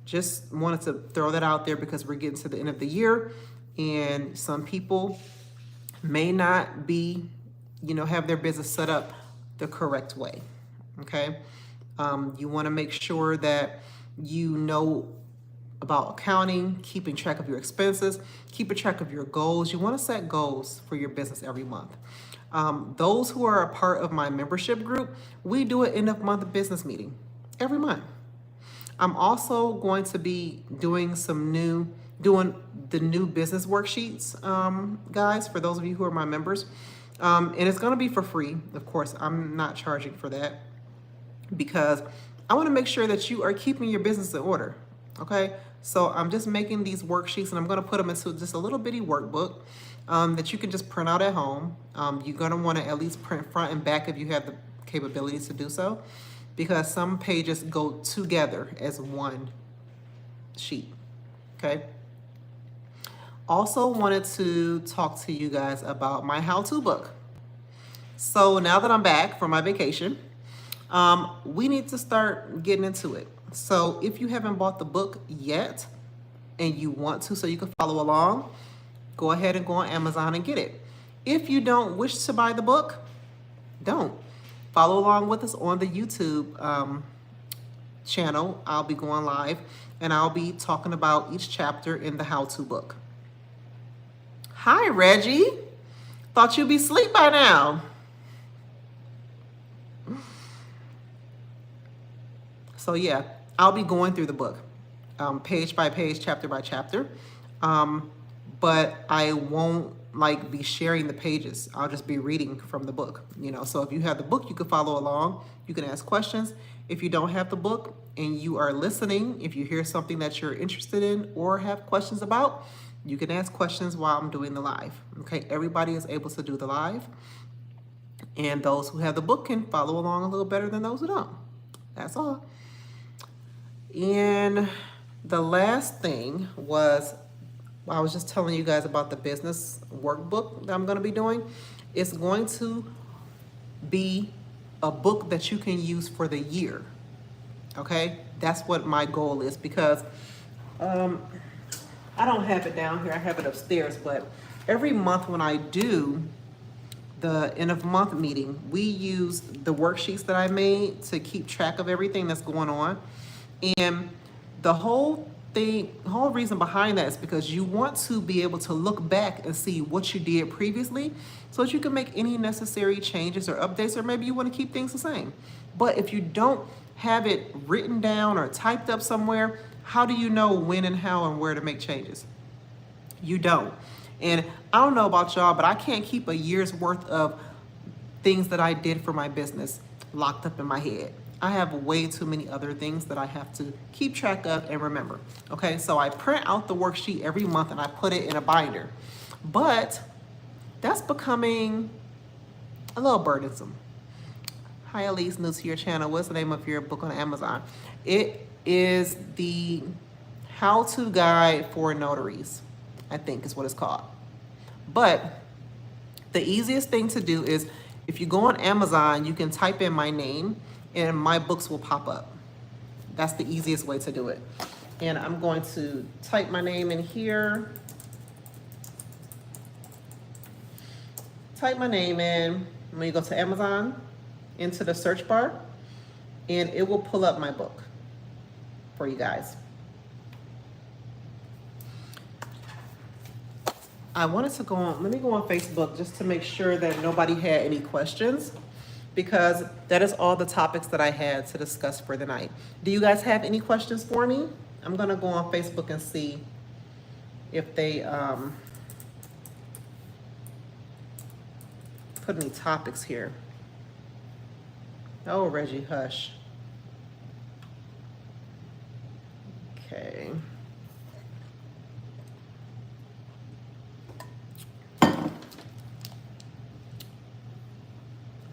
just wanted to throw that out there because we're getting to the end of the year. And some people may not be, you know, have their business set up the correct way, okay? You want to make sure that you know about accounting, keeping track of your expenses, keeping track of your goals. You want to set goals for your business every month. Those who are a part of my membership group, we do an end of month business meeting every month. I'm also going to be doing doing the new business worksheets, guys, for those of you who are my members. And it's going to be for free. Of course, I'm not charging for that because I want to make sure that you are keeping your business in order. Okay. So I'm just making these worksheets and I'm going to put them into just a little bitty workbook that you can just print out at home. You're going to want to at least print front and back if you have the capabilities to do so, because some pages go together as one sheet. Okay. Also wanted to talk to you guys about my how-to book. So now that I'm back from my vacation, we need to start getting into it. So if you haven't bought the book yet and you want to so you can follow along, go ahead and go on Amazon and get it. If you don't wish to buy the book, don't. Follow along with us on the YouTube channel. I'll be going live and I'll be talking about each chapter in the how-to book. Hi, Reggie. Thought you'd be asleep by now. So yeah, I'll be going through the book, page by page, chapter by chapter. But I won't be sharing the pages. I'll just be reading from the book, you know. So if you have the book, you can follow along. You can ask questions. If you don't have the book and you are listening, if you hear something that you're interested in or have questions about, you can ask questions while I'm doing the live. Okay, everybody is able to do the live. And those who have the book can follow along a little better than those who don't. That's all. And the last thing was, I was just telling you guys about the business workbook that I'm going to be doing. It's going to be a book that you can use for the year. Okay, that's what my goal is, because I don't have it down here. I have it upstairs, but every month when I do the end of month meeting, we use the worksheets that I made to keep track of everything that's going on. And the whole reason behind that is because you want to be able to look back and see what you did previously so that you can make any necessary changes or updates, or maybe you want to keep things the same. But if you don't have it written down or typed up somewhere, how do you know when and how and where to make changes? You don't. And I don't know about y'all, but I can't keep a year's worth of things that I did for my business locked up in my head. I have way too many other things that I have to keep track of and remember. Okay, so I print out the worksheet every month and I put it in a binder. But that's becoming a little burdensome. Hi, Elise, new to your channel. What's the name of your book on Amazon? It is the how-to guide for notaries, I think is what it's called. But the easiest thing to do is, if you go on Amazon, you can type in my name and my books will pop up. That's the easiest way to do it. And I'm going to type my name in here. type my name in when you go to Amazon into the search bar, and it will pull up my book for you guys. I wanted to go on, let me go on Facebook just to make sure that nobody had any questions, because that is all the topics that I had to discuss for the night. Do you guys have any questions for me? I'm gonna go on Facebook and see if they put any topics here. Oh, Reggie, hush. Okay.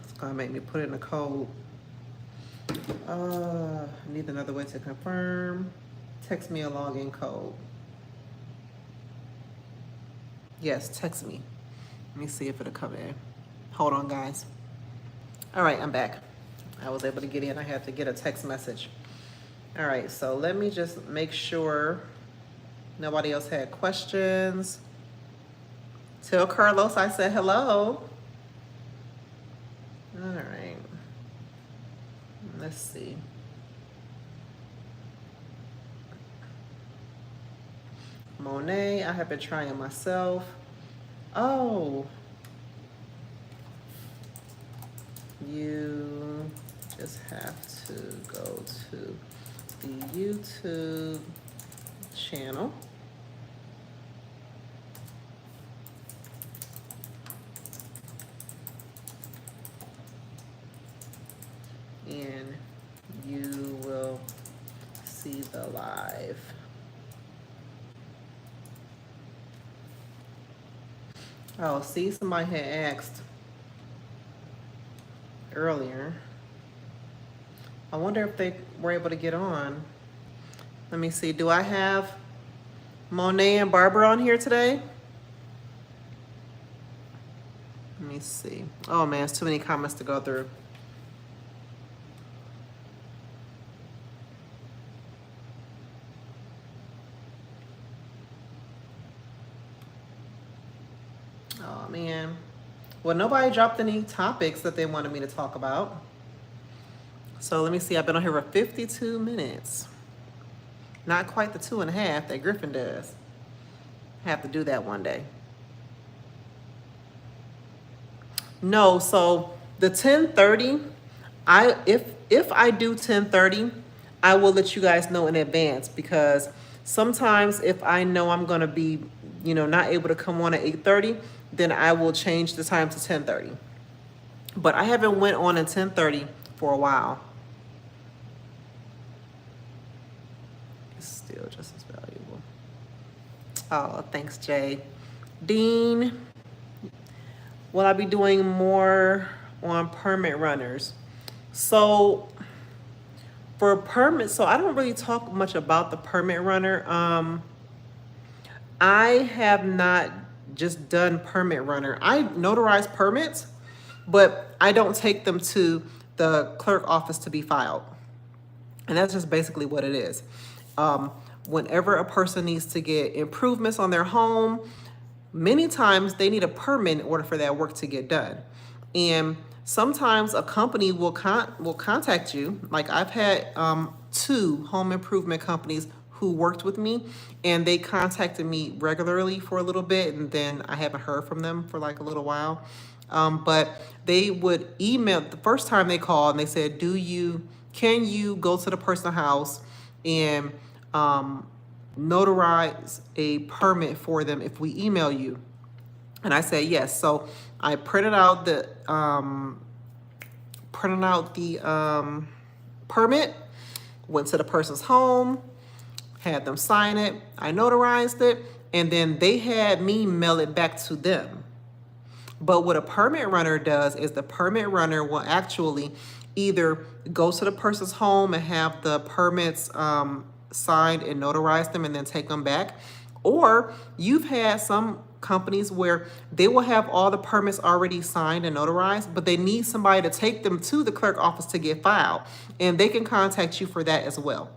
It's gonna make me put in a code. I need another way to confirm. Text me a login code. Yes, text me. Let me see if it'll come in. Hold on, guys. All right, I'm back. I was able to get in. I had to get a text message. All right, so let me just make sure nobody else had questions. Tell Carlos I said hello. All right. Let's see. Monet, I have been trying myself. Oh. You just have to go to the YouTube channel. And you will see the live. Oh, see, somebody had asked earlier. I wonder if they were able to get on. Let me see. Do I have Monet and Barbara on here today? Let me see. Oh man, it's too many comments to go through. Oh man. Well, nobody dropped any topics that they wanted me to talk about. So let me see. I've been on here for 52 minutes. Not quite the 2.5 that Griffin does. Have to do that one day. No, so the 10:30, if I do 10:30, I will let you guys know in advance, because sometimes if I know I'm gonna be, not able to come on at 8:30, then I will change the time to 10:30. But I haven't went on at 10:30 for a while. It's still just as valuable. Oh, thanks, Jay. Dean, will I be doing more on permit runners? So for permits, so I don't really talk much about the permit runner. I have not just done permit runner. I notarize permits, but I don't take them to the clerk office to be filed. And that's just basically what it is. Whenever a person needs to get improvements on their home, many times they need a permit in order for that work to get done. And sometimes a company will contact you. Like I've had 2 home improvement companies who worked with me, and they contacted me regularly for a little bit, and then I haven't heard from them for like a little while. But they would email the first time they called, and they said, can you go to the person's house and notarize a permit for them if we email you? And I said yes. So I printed out the permit, went to the person's home, had them sign it, I notarized it, and then they had me mail it back to them. But what a permit runner does is the permit runner will actually either go to the person's home and have the permits signed and notarize them and then take them back. Or you've had some companies where they will have all the permits already signed and notarized, but they need somebody to take them to the clerk office to get filed, and they can contact you for that as well.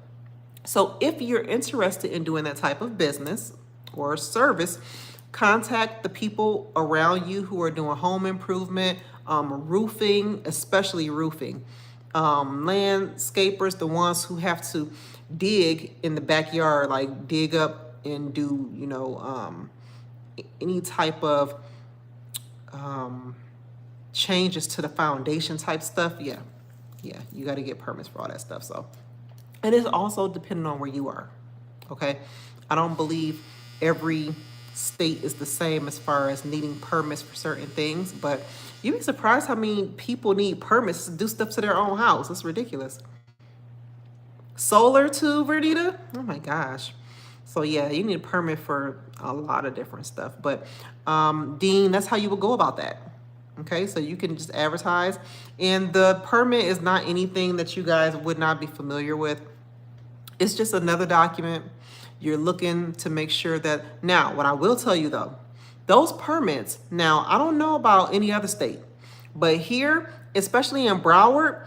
So if you're interested in doing that type of business or service, Contact the people around you who are doing home improvement, roofing, especially roofing. Landscapers, the ones who have to dig in the backyard, like dig up and do, any type of changes to the foundation type stuff. Yeah, you got to get permits for all that stuff. So, and it's also depending on where you are. Okay, I don't believe every state is the same as far as needing permits for certain things, but you'd be surprised how many people need permits to do stuff to their own house. It's ridiculous. Solar too, Vernita? Oh my gosh. So yeah, you need a permit for a lot of different stuff. But Dean, that's how you would go about that. Okay, so you can just advertise. And the permit is not anything that you guys would not be familiar with. It's just another document. You're looking to make sure that, now, what I will tell you though, those permits, now, I don't know about any other state, but here, especially in Broward,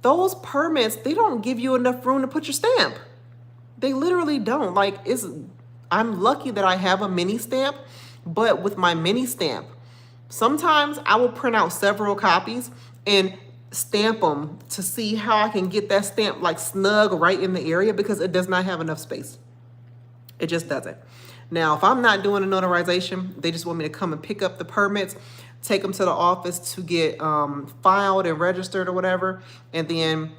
those permits, they don't give you enough room to put your stamp. They literally don't. Like, I'm lucky that I have a mini stamp, but with my mini stamp, sometimes I will print out several copies and stamp them to see how I can get that stamp like snug right in the area because it does not have enough space. It just doesn't. Now, if I'm not doing a notarization, they just want me to come and pick up the permits, take them to the office to get filed and registered or whatever, and then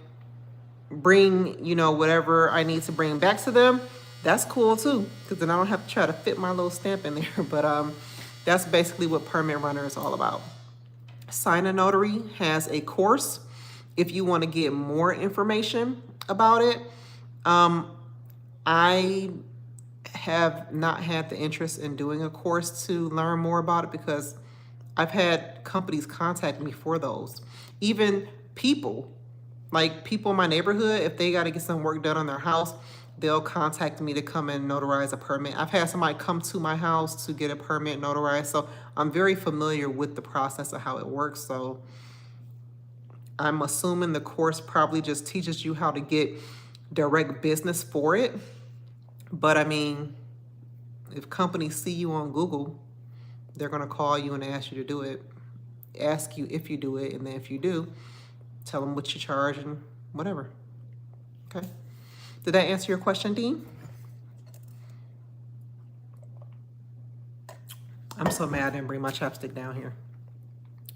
bring, whatever I need to bring back to them. That's cool too, because then I don't have to try to fit my little stamp in there. But that's basically what Permit Runner is all about. Sign a Notary has a course if you want to get more information about it. I have not had the interest in doing a course to learn more about it because I've had companies contact me for those. Even people, like people in my neighborhood, if they got to get some work done on their house, they'll contact me to come and notarize a permit. I've had somebody come to my house to get a permit notarized, so I'm very familiar with the process of how it works. So I'm assuming the course probably just teaches you how to get direct business for it. But I mean, if companies see you on Google, they're going to call you and ask you to do it, ask you if you do it, and then if you do, tell them what you charge and whatever. Okay. Did that answer your question, Dean? I'm so mad I didn't bring my chapstick down here.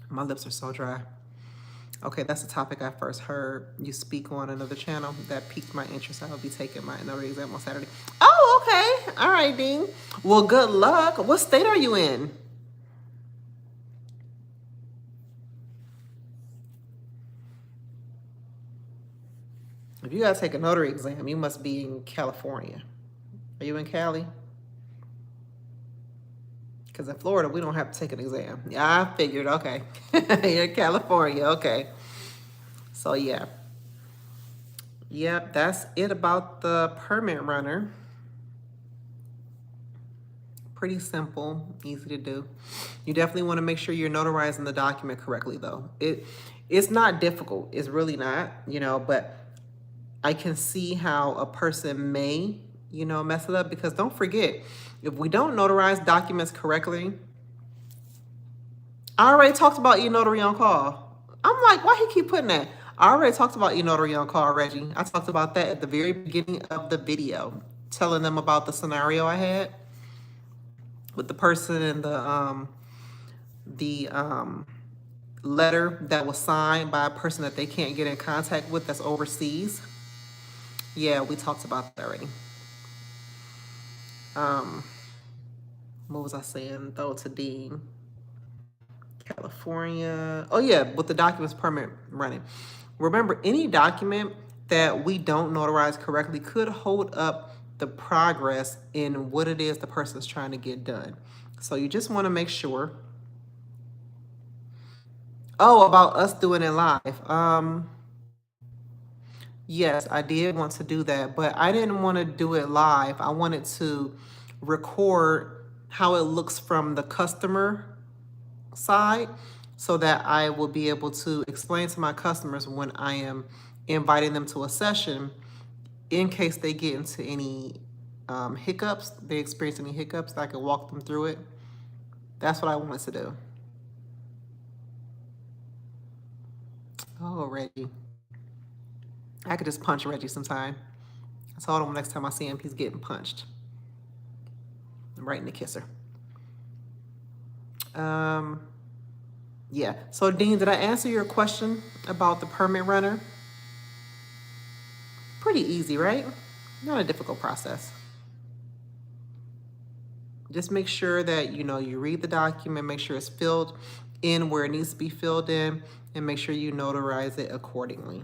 My lips are so dry. Okay, that's the topic I first heard you speak on another channel. That piqued my interest. I will be taking my notary exam on Saturday. Oh, okay. All right, Dean. Well, good luck. What state are you in? If you gotta take a notary exam, you must be in California. Are you in Cali? Because in Florida, we don't have to take an exam. Yeah, I figured, okay. You're in California, okay. So yeah. Yep, that's it about the Permit Runner. Pretty simple, easy to do. You definitely want to make sure you're notarizing the document correctly though. It's not difficult, it's really not, but I can see how a person may, mess it up because don't forget, if we don't notarize documents correctly, I already talked about e-notary on call. I'm like, why he keep putting that? I already talked about e-notary on call, Reggie. I talked about that at the very beginning of the video, telling them about the scenario I had with the person and the letter that was signed by a person that they can't get in contact with that's overseas. Yeah, we talked about that already. What was I saying though to Dean? California. Oh yeah, with the documents permit running. Remember, any document that we don't notarize correctly could hold up the progress in what it is the person's trying to get done. So you just want to make sure. Oh, about us doing it live. Yes, I did want to do that, but I didn't want to do it live. I wanted to record how it looks from the customer side so that I will be able to explain to my customers when I am inviting them to a session in case they get into any hiccups, they experience any hiccups, I can walk them through it That's what I wanted to do. Oh, Reggie. I could just punch Reggie sometime. I told him next time I see him, he's getting punched. I'm right in the kisser. Yeah. So, Dean, did I answer your question about the permit runner? Pretty easy, right? Not a difficult process. Just make sure that, you read the document, make sure it's filled in where it needs to be filled in, and make sure you notarize it accordingly.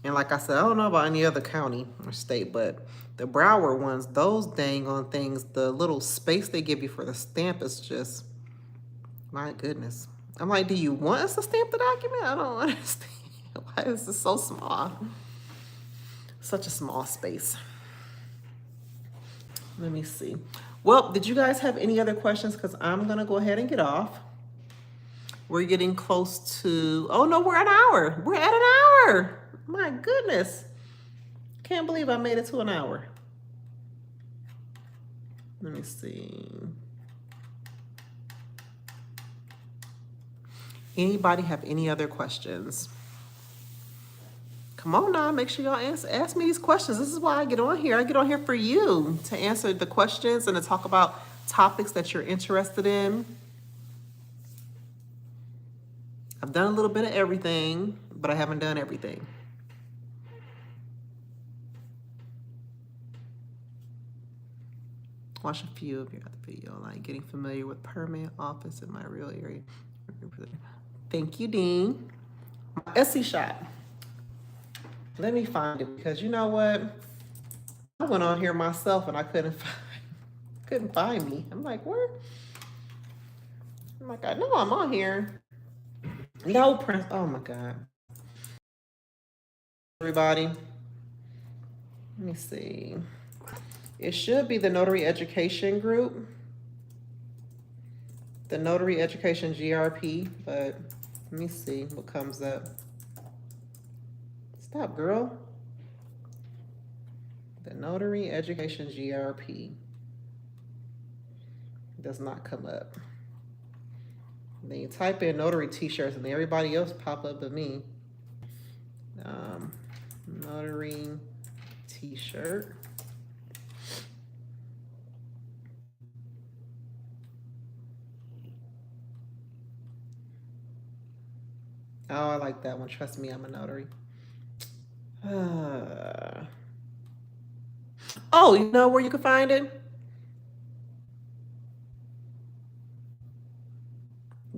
And like I said, I don't know about any other county or state, but the Broward ones, those dang on things, the little space they give you for the stamp is just, my goodness. I'm like, do you want us to stamp the document? I don't understand. Why is this so small? Such a small space. Let me see. Well, did you guys have any other questions? Because I'm going to go ahead and get off. We're getting close to, oh no, we're at an hour. We're at an hour. My goodness. Can't believe I made it to an hour. Let me see. Anybody have any other questions? Come on now, make sure y'all ask me these questions. This is why I get on here. I get on here for you, to answer the questions and to talk about topics that you're interested in. I've done a little bit of everything, but I haven't done everything. Watch a few of your other video, like getting familiar with permit office in my real area. Thank you, Dean. My Etsy shop. Let me find it, because you know what? I went on here myself and I couldn't find me. I'm like, where? I'm like, I know I'm on here. No, Prince. Oh my God. Everybody. Let me see. It should be the Notary Education Group. The Notary Education GRP, but let me see what comes up. Stop, girl. The Notary Education GRP does not come up. Then you type in notary t-shirts and everybody else pop up but me. Notary t-shirt. Oh, I like that one. Trust me, I'm a notary. Oh, you know where you can find it?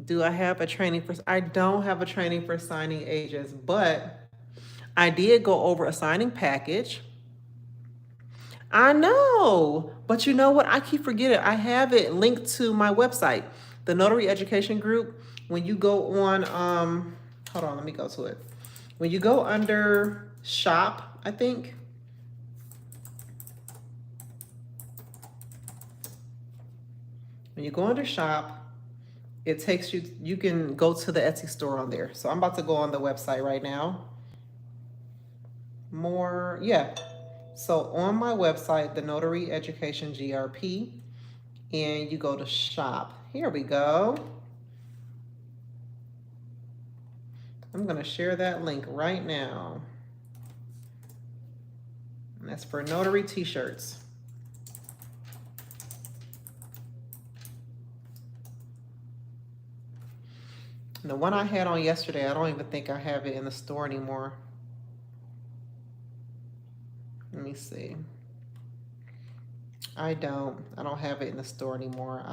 Do I have a training for? I don't have a training for signing agents, but I did go over a signing package. I know, but you know what? I keep forgetting. I have it linked to my website, the Notary Education Group. When you go on, hold on, let me go to it. When you go under shop, I think. When you go under shop, it takes you, you can go to the Etsy store on there. So I'm about to go on the website right now. More, yeah. So on my website, the Notary Education GRP, and you go to shop. Here we go. I'm going to share that link right now. And that's for notary t-shirts. And the one I had on yesterday, I don't even think I have it in the store anymore. Let me see. I don't have it in the store anymore.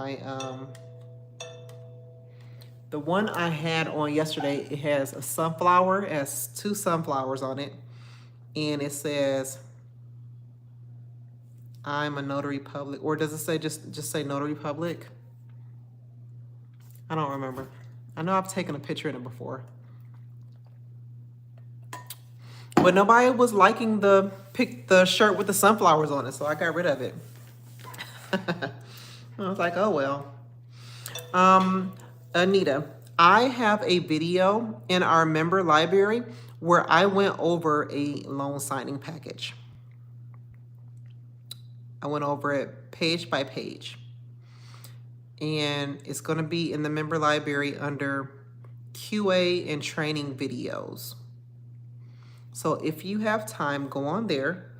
The one I had on yesterday, it has a sunflower. It has 2 sunflowers on it. And it says, I'm a notary public. Or does it say just say notary public? I don't remember. I know I've taken a picture in it before. But nobody was liking the shirt with the sunflowers on it, so I got rid of it. I was like, oh well. Anita, I have a video in our member library where I went over a loan signing package. I went over it page by page. and it's going to be in the member library under QA and training videos. So if you have time, go on there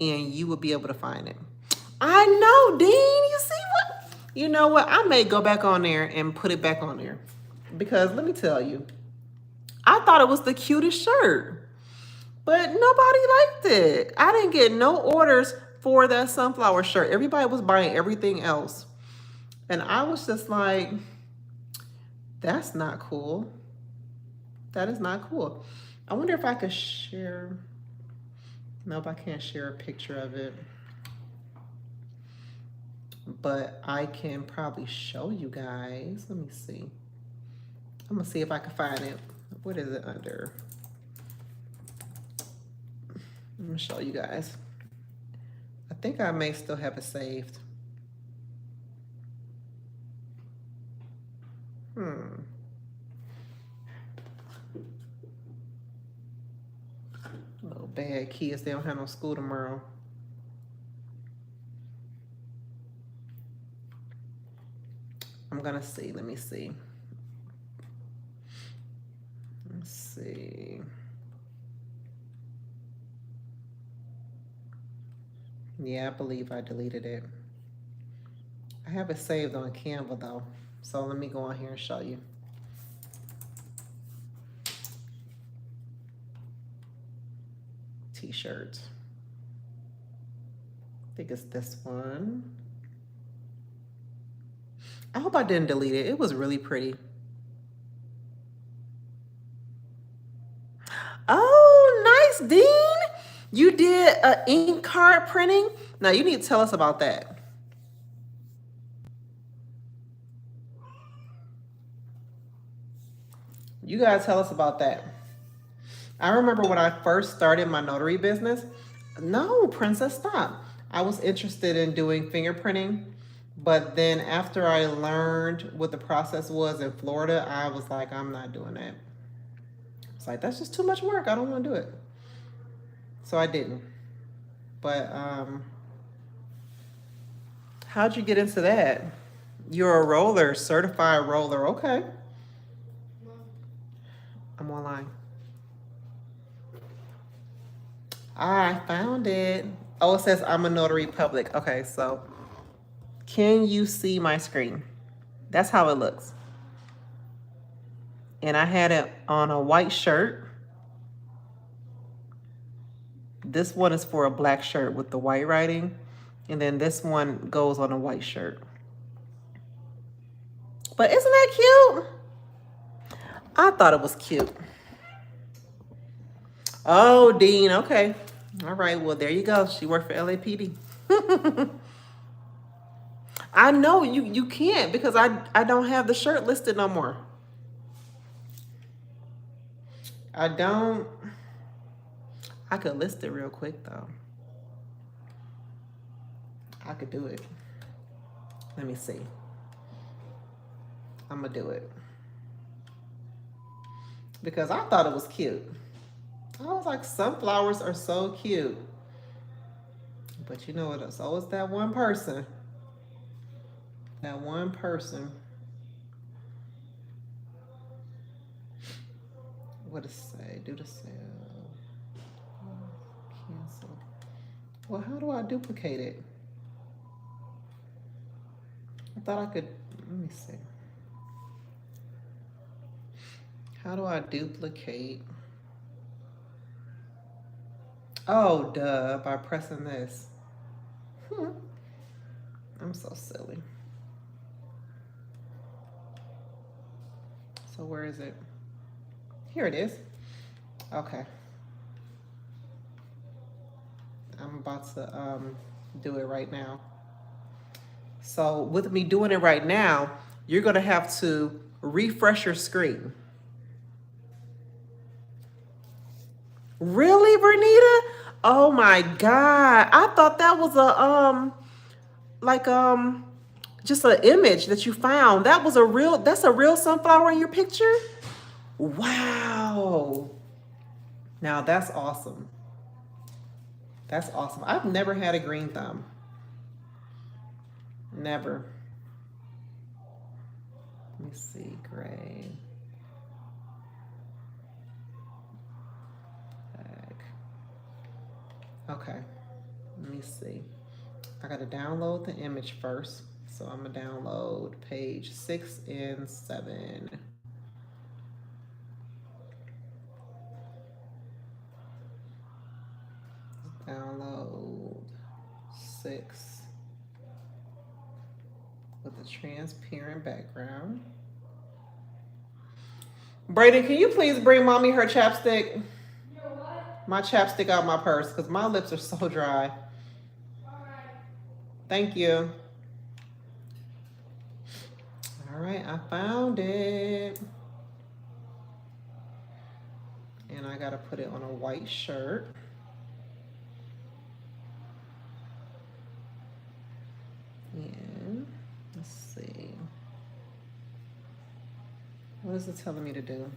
and you will be able to find it. I know, Dean, you see what? You know what? I may go back on there and put it back on there because let me tell you, I thought it was the cutest shirt, but nobody liked it. I didn't get no orders for that sunflower shirt. Everybody was buying everything else. And I was just like, that's not cool. That is not cool. I wonder if I could share. Nope, I can't share a picture of it. But I can probably show you guys. Let me see. I'm gonna see if I can find it. What is it under? I'm gonna show you guys. I think I may still have it saved. Little bad kids, they don't have no school tomorrow. I'm gonna see, let me see. Let's see. Yeah, I believe I deleted it. I have it saved on Canva though. So let me go on here and show you. T-shirts. I think it's this one. I hope I didn't delete it. It was really pretty. Oh, nice, Dean. You did an ink card printing. Now you need to tell us about that. You gotta tell us about that. I remember when I first started my notary business. No, Princess, stop. I was interested in doing fingerprinting, but then after I learned what the process was in Florida, I was like, I'm not doing that. It's like, that's just too much work. I don't want to do it. So I didn't. But how'd you get into that? You're a roller, certified roller. Okay. I'm online. I found it. Oh, it says I'm a notary public. Okay, so can you see my screen? That's how it looks. And I had it on a white shirt. This one is for a black shirt with the white writing. And then this one goes on a white shirt. But isn't that cute? I thought it was cute. Oh, Dean, okay. All right, well, there you go. She worked for LAPD. I know you can't because I don't have the shirt listed no more. I don't. I could list it real quick though. I could do it. Let me see. I'm gonna do it. Because I thought it was cute. I was like, sunflowers are so cute. But you know what? So is that one person. That one person. What does it say? Do the sale. Cancel. Well, how do I duplicate it? I thought I could. Let me see. How do I duplicate? Oh, duh, by pressing this. I'm so silly. So where is it? Here it is. Okay. I'm about to do it right now. So with me doing it right now, you're gonna have to refresh your screen. Really, Bernita? Oh my God. I thought that was a just an image that you found. That's a real sunflower in your picture? Wow. Now that's awesome. That's awesome. I've never had a green thumb. Never. me see, gray. Black. Okay, let me see. I gotta download the image first. So I'm gonna download page 6 and 7. Download 6 with a transparent background. Brayden, can you please bring mommy her chapstick? My chapstick out my purse because my lips are so dry. Thank you. All right, I found it. And I gotta put it on a white shirt. And let's see. What is it telling me to do?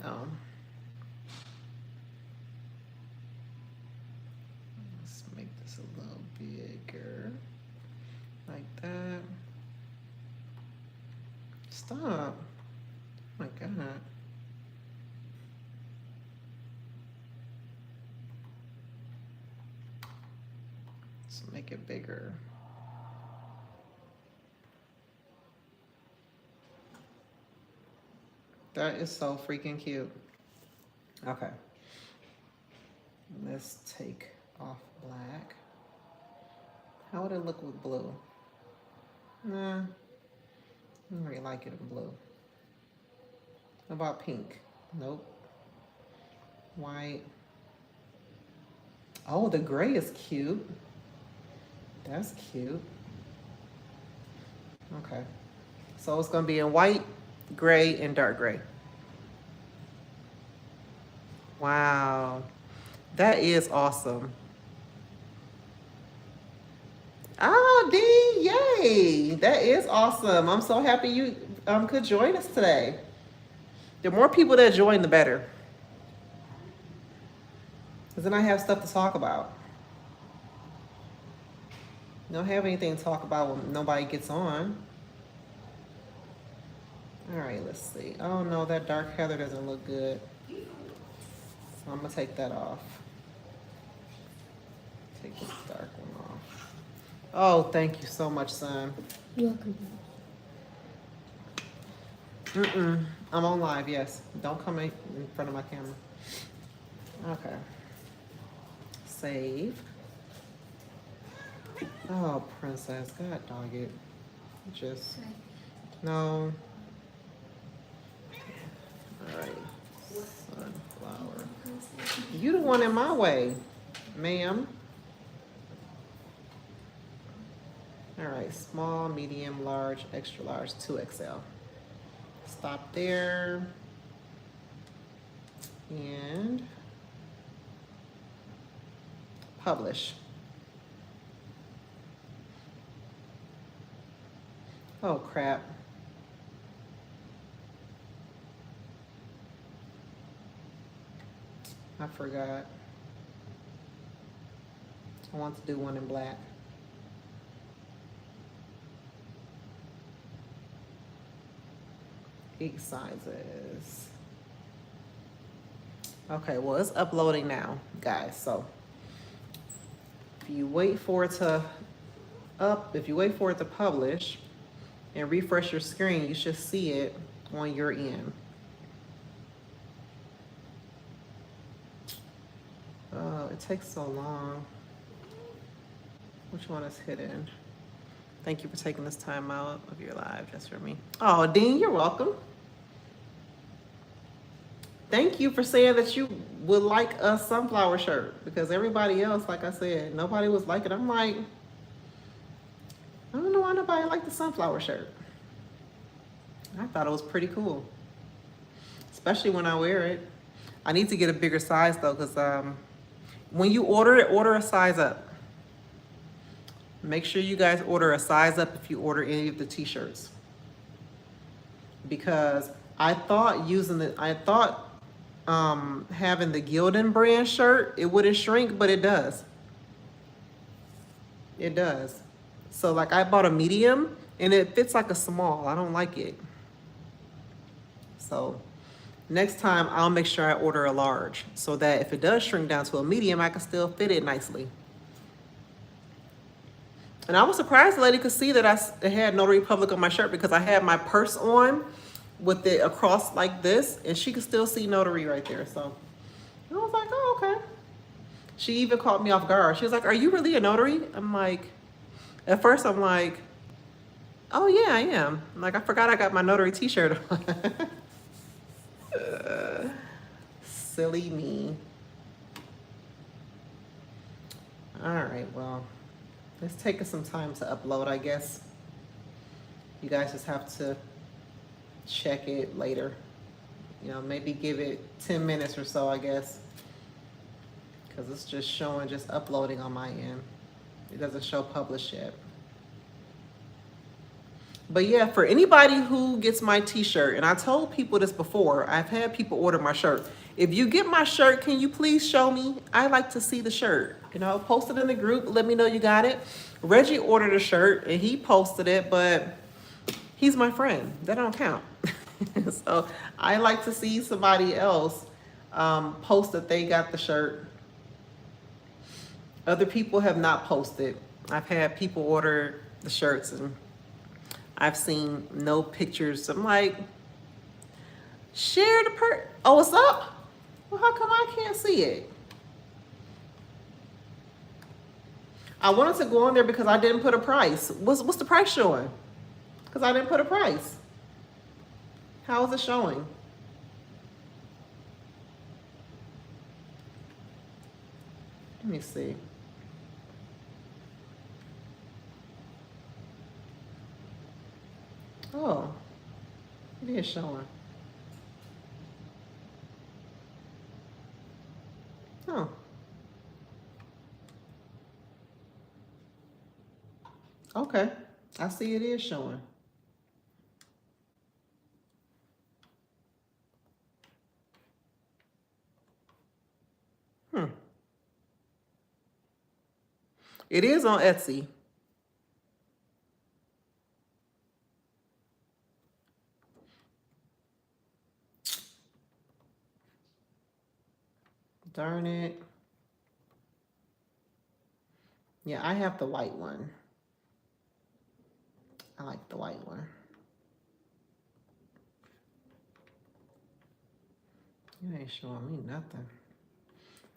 Oh. Let's make this a little bigger. Like that. Stop. Oh my God. Let's make it bigger. That is so freaking cute. Okay. Let's take off black. How would it look with blue? Nah, I don't really like it in blue. How about pink? Nope. White. Oh, the gray is cute. That's cute. Okay. So it's gonna be in white, gray, and dark gray. Wow. That is awesome. Oh, D, yay. That is awesome. I'm so happy you could join us today. The more people that join, the better. Because then I have stuff to talk about. Don't have anything to talk about when nobody gets on. All right, let's see. Oh no, that dark heather doesn't look good. So I'm gonna take that off. Take this dark one off. Oh, thank you so much, son. You're welcome. I'm on live, yes. Don't come in front of my camera. Okay. Save. Oh, princess, God dog it. Just, no. All right, sunflower. You the one in my way, ma'am. All right, small, medium, large, extra large, 2XL. Stop there. And publish. Oh, crap. I forgot. I want to do one in black. Eight sizes. Okay, well, it's uploading now, guys. So if you wait for it to publish and refresh your screen, you should see it on your end. Oh, it takes so long. Which one is hidden? Thank you for taking this time out of your live just for me. Oh, Dean, you're welcome. Thank you for saying that you would like a sunflower shirt, because everybody else, like I said, nobody was liking it. I'm like, I don't know why nobody liked the sunflower shirt. I thought it was pretty cool, especially when I wear it. I need to get a bigger size though, because when you order it, order a size up. Make sure you guys order a size up if you order any of the t-shirts. Because I thought having the Gildan brand shirt, it wouldn't shrink, but it does. It does. So like I bought a medium And it fits like a small. I don't like it. So next time I'll make sure I order a large so that if it does shrink down to a medium, I can still fit it nicely. And I was surprised the lady could see that I had Notary Public on my shirt because I had my purse on with it across like this, and she could still see Notary right there. So I was like, oh, okay. She even caught me off guard. She was like, are you really a notary? I'm like, at first I'm like, oh yeah, I am. I'm like, I forgot I got my notary t-shirt on. Silly me. All right, well, it's taking some time to upload, I guess. You guys just have to check it later. You know, maybe give it 10 minutes or so, I guess. Because it's just showing just uploading on my end. It doesn't show published yet. But yeah, for anybody who gets my t-shirt, and I told people this before, I've had people order my shirt. If you get my shirt, can you please show me? I like to see the shirt. You know, post it in the group, let me know you got it. Reggie ordered a shirt and he posted it, but he's my friend. That don't count. So I like to see somebody else post that they got the shirt. Other people have not posted. I've had people order the shirts and I've seen no pictures. I'm like, share the oh, what's up? Well, how come I can't see it? I wanted to go on there because I didn't put a price. What's the price showing? Because I didn't put a price. How is it showing? Let me see. Oh, it is showing. Oh. Okay. I see it is showing. It is on Etsy. Darn it. Yeah, I have the white one. I like the white one. You ain't showing me nothing.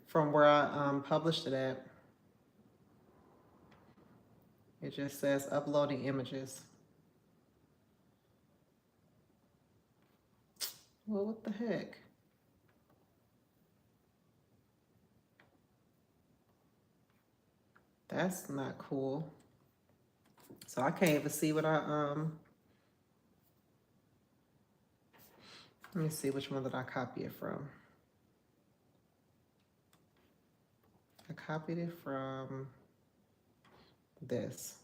From where I published it at, it just says uploading images. Well, what the heck? That's not cool. So I can't even see what let me see which one did I copy it from. I copied it from this.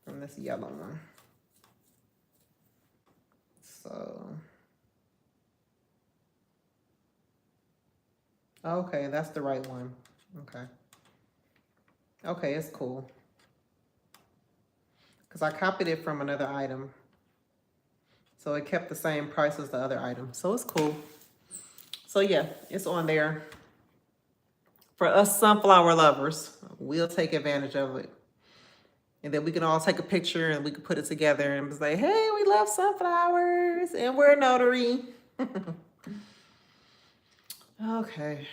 From this yellow one. So, okay, that's the right one. Okay. Okay, it's cool. Because I copied it from another item. So it kept the same price as the other item. So it's cool. So yeah, it's on there. For us sunflower lovers, we'll take advantage of it. And then we can all take a picture and we can put it together and say, hey, we love sunflowers and we're a notary. Okay.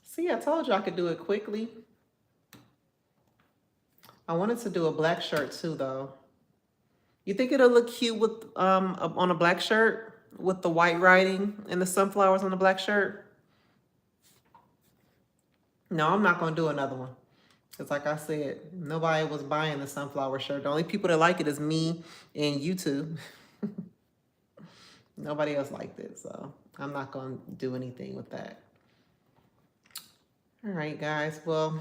See, I told you I could do it quickly. I wanted to do a black shirt too, though. You think it'll look cute with on a black shirt with the white writing and the sunflowers on the black shirt? No, I'm not gonna do another one. Because like I said, nobody was buying the sunflower shirt. The only people that like it is me and YouTube. Nobody else liked it, so I'm not gonna do anything with that. All right, guys, well,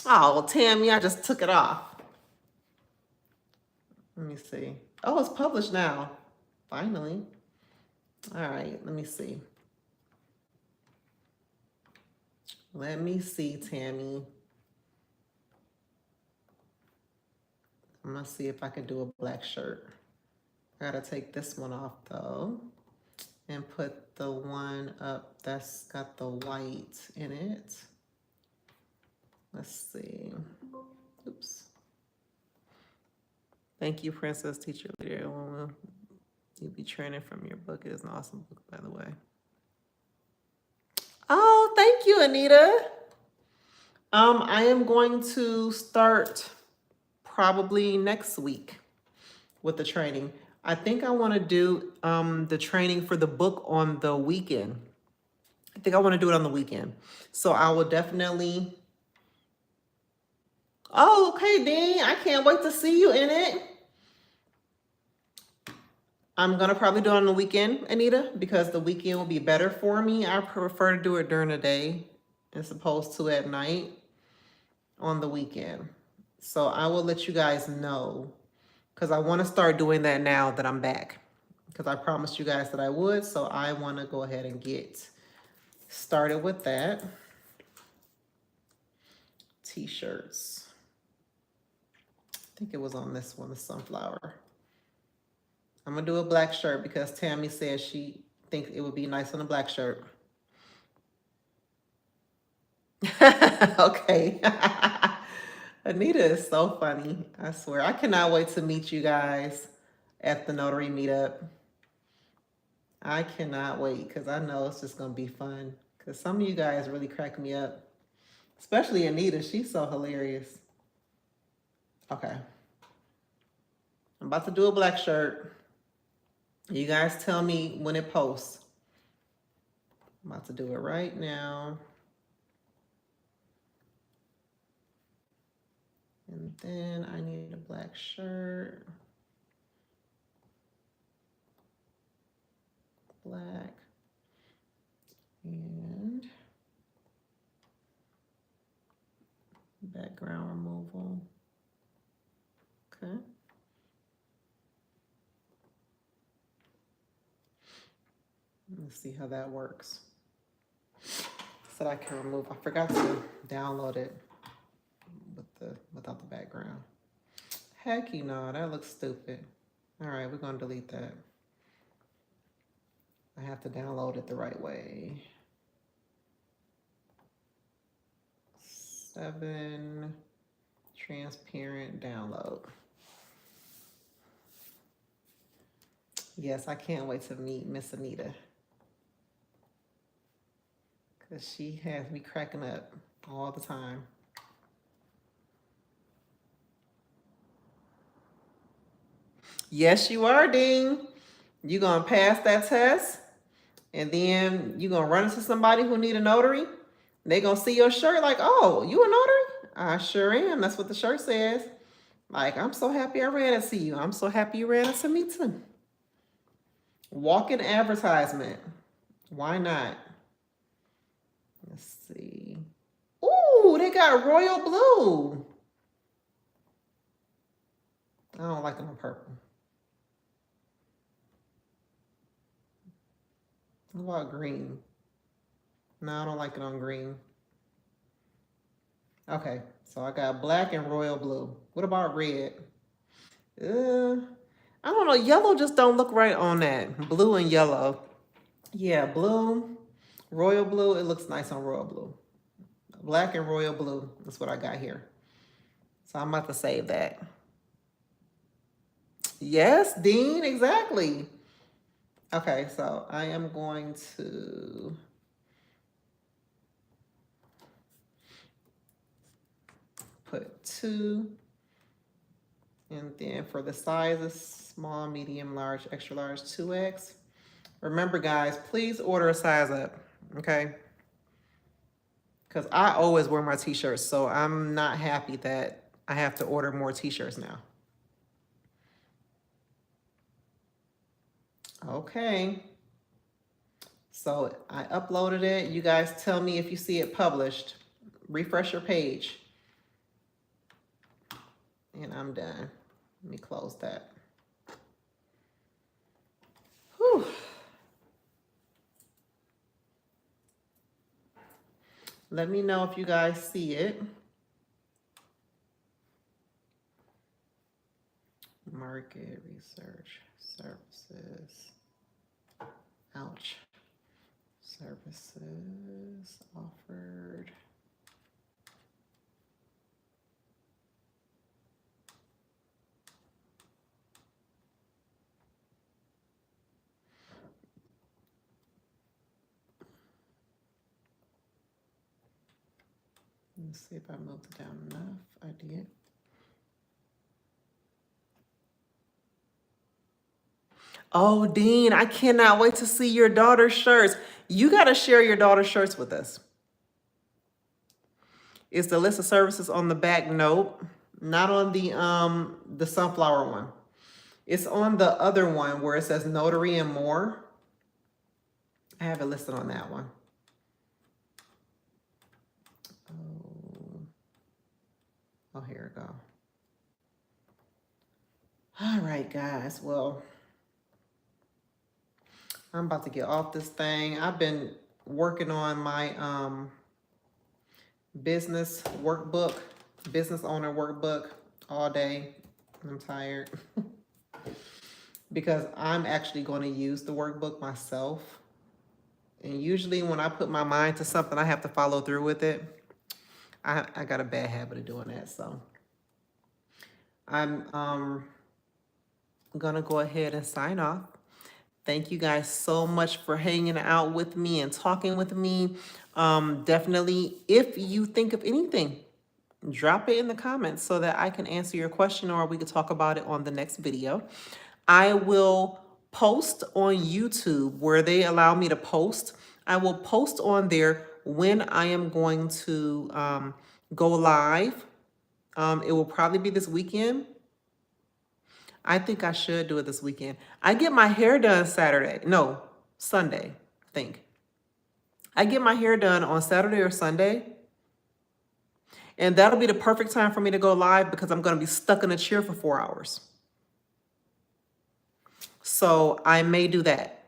oh, Tammy, I just took it off. Let me see. Oh, it's published now, finally. All right, let me see. Let me see, Tammy. I'm gonna see if I can do a black shirt. I gotta take this one off though and put the one up that's got the white in it. Let's see. Oops. Thank you, Princess Teacher Leader. You'll be training from your book. It is an awesome book, by the way. Oh, thank you, Anita. I am going to start probably next week with the training. I think I want to do the training for the book on the weekend. I think I want to do it on the weekend. So I will definitely. Oh, okay, Dean. I can't wait to see you in it. I'm going to probably do it on the weekend, Anita, because the weekend will be better for me. I prefer to do it during the day as opposed to at night on the weekend. So I will let you guys know because I want to start doing that now that I'm back because I promised you guys that I would. So I want to go ahead and get started with that. T-shirts. I think it was on this one, the sunflower. I'm going to do a black shirt because Tammy said she thinks it would be nice on a black shirt. Okay. Anita is so funny. I swear. I cannot wait to meet you guys at the notary meetup. I cannot wait because I know it's just going to be fun. Because some of you guys really crack me up. Especially Anita. She's so hilarious. Okay. I'm about to do a black shirt. You guys tell me when it posts. I'm about to do it right now. And then I need a black shirt. Black. And background removal. Okay. Let's see how that works. So I can remove. I forgot to download it without the background. Heck, you know, that looks stupid. All right, we're gonna delete that. I have to download it the right way. 7 transparent download. Yes, I can't wait to meet Miss Anita. Because she has me cracking up all the time. Yes, you are, Dean. You're going to pass that test, and then you're going to run into somebody who need a notary. They're going to see your shirt like, oh, you a notary? I sure am. That's what the shirt says. Like, I'm so happy I ran into you. I'm so happy you ran into me too. Walk-in advertisement. Why not? Let's see. Ooh, they got royal blue. I don't like it on purple. What about green? No, I don't like it on green. Okay, so I got black and royal blue. What about red? I don't know. Yellow just don't look right on that. Blue and yellow. Yeah, blue, royal blue. It looks nice on royal blue. Black and royal blue. That's what I got here. So I'm about to save that. Yes, Dean, exactly. Okay, so I am going to put 2. And then for the sizes, small, medium, large, extra large, 2X. Remember, guys, please order a size up, okay? Because I always wear my t-shirts, so I'm not happy that I have to order more t-shirts now. Okay. So I uploaded it. You guys tell me if you see it published. Refresh your page. And I'm done. Let me close that. Whew. Let me know if you guys see it. Market research services. Ouch. Services offered. Let's see if I moved it down enough. I did. Oh, Dean, I cannot wait to see your daughter's shirts. You got to share your daughter's shirts with us. It's the list of services on the back. Nope, not on the sunflower one. It's on the other one where it says notary and more. I have it listed on that one. Oh, here we go. All right, guys. Well, I'm about to get off this thing. I've been working on my business workbook, business owner workbook all day. I'm tired because I'm actually going to use the workbook myself. And usually when I put my mind to something, I have to follow through with it. I got a bad habit of doing that. So I'm gonna go ahead and sign off. Thank you guys so much for hanging out with me and talking with me. Definitely, if you think of anything, drop it in the comments so that I can answer your question or we could talk about it on the next video. I will post on YouTube where they allow me to post. I will post on there when I am going to go live. It will probably be this weekend. I think I should do it this weekend. I get my hair done Sunday, I think. I get my hair done on Saturday or Sunday. And that'll be the perfect time for me to go live because I'm going to be stuck in a chair for 4 hours. So I may do that.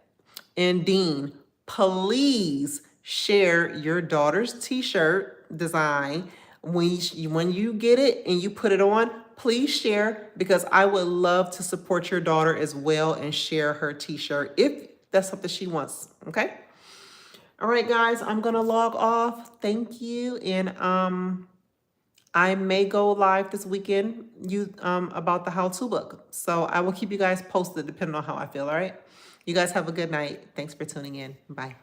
And Dean, please share your daughter's t-shirt design. When you get it and you put it on, please share because I would love to support your daughter as well and share her t-shirt if that's something she wants. Okay. All right, guys, I'm going to log off. Thank you. And I may go live this weekend about the how-to book. So I will keep you guys posted depending on how I feel, all right? You guys have a good night. Thanks for tuning in. Bye.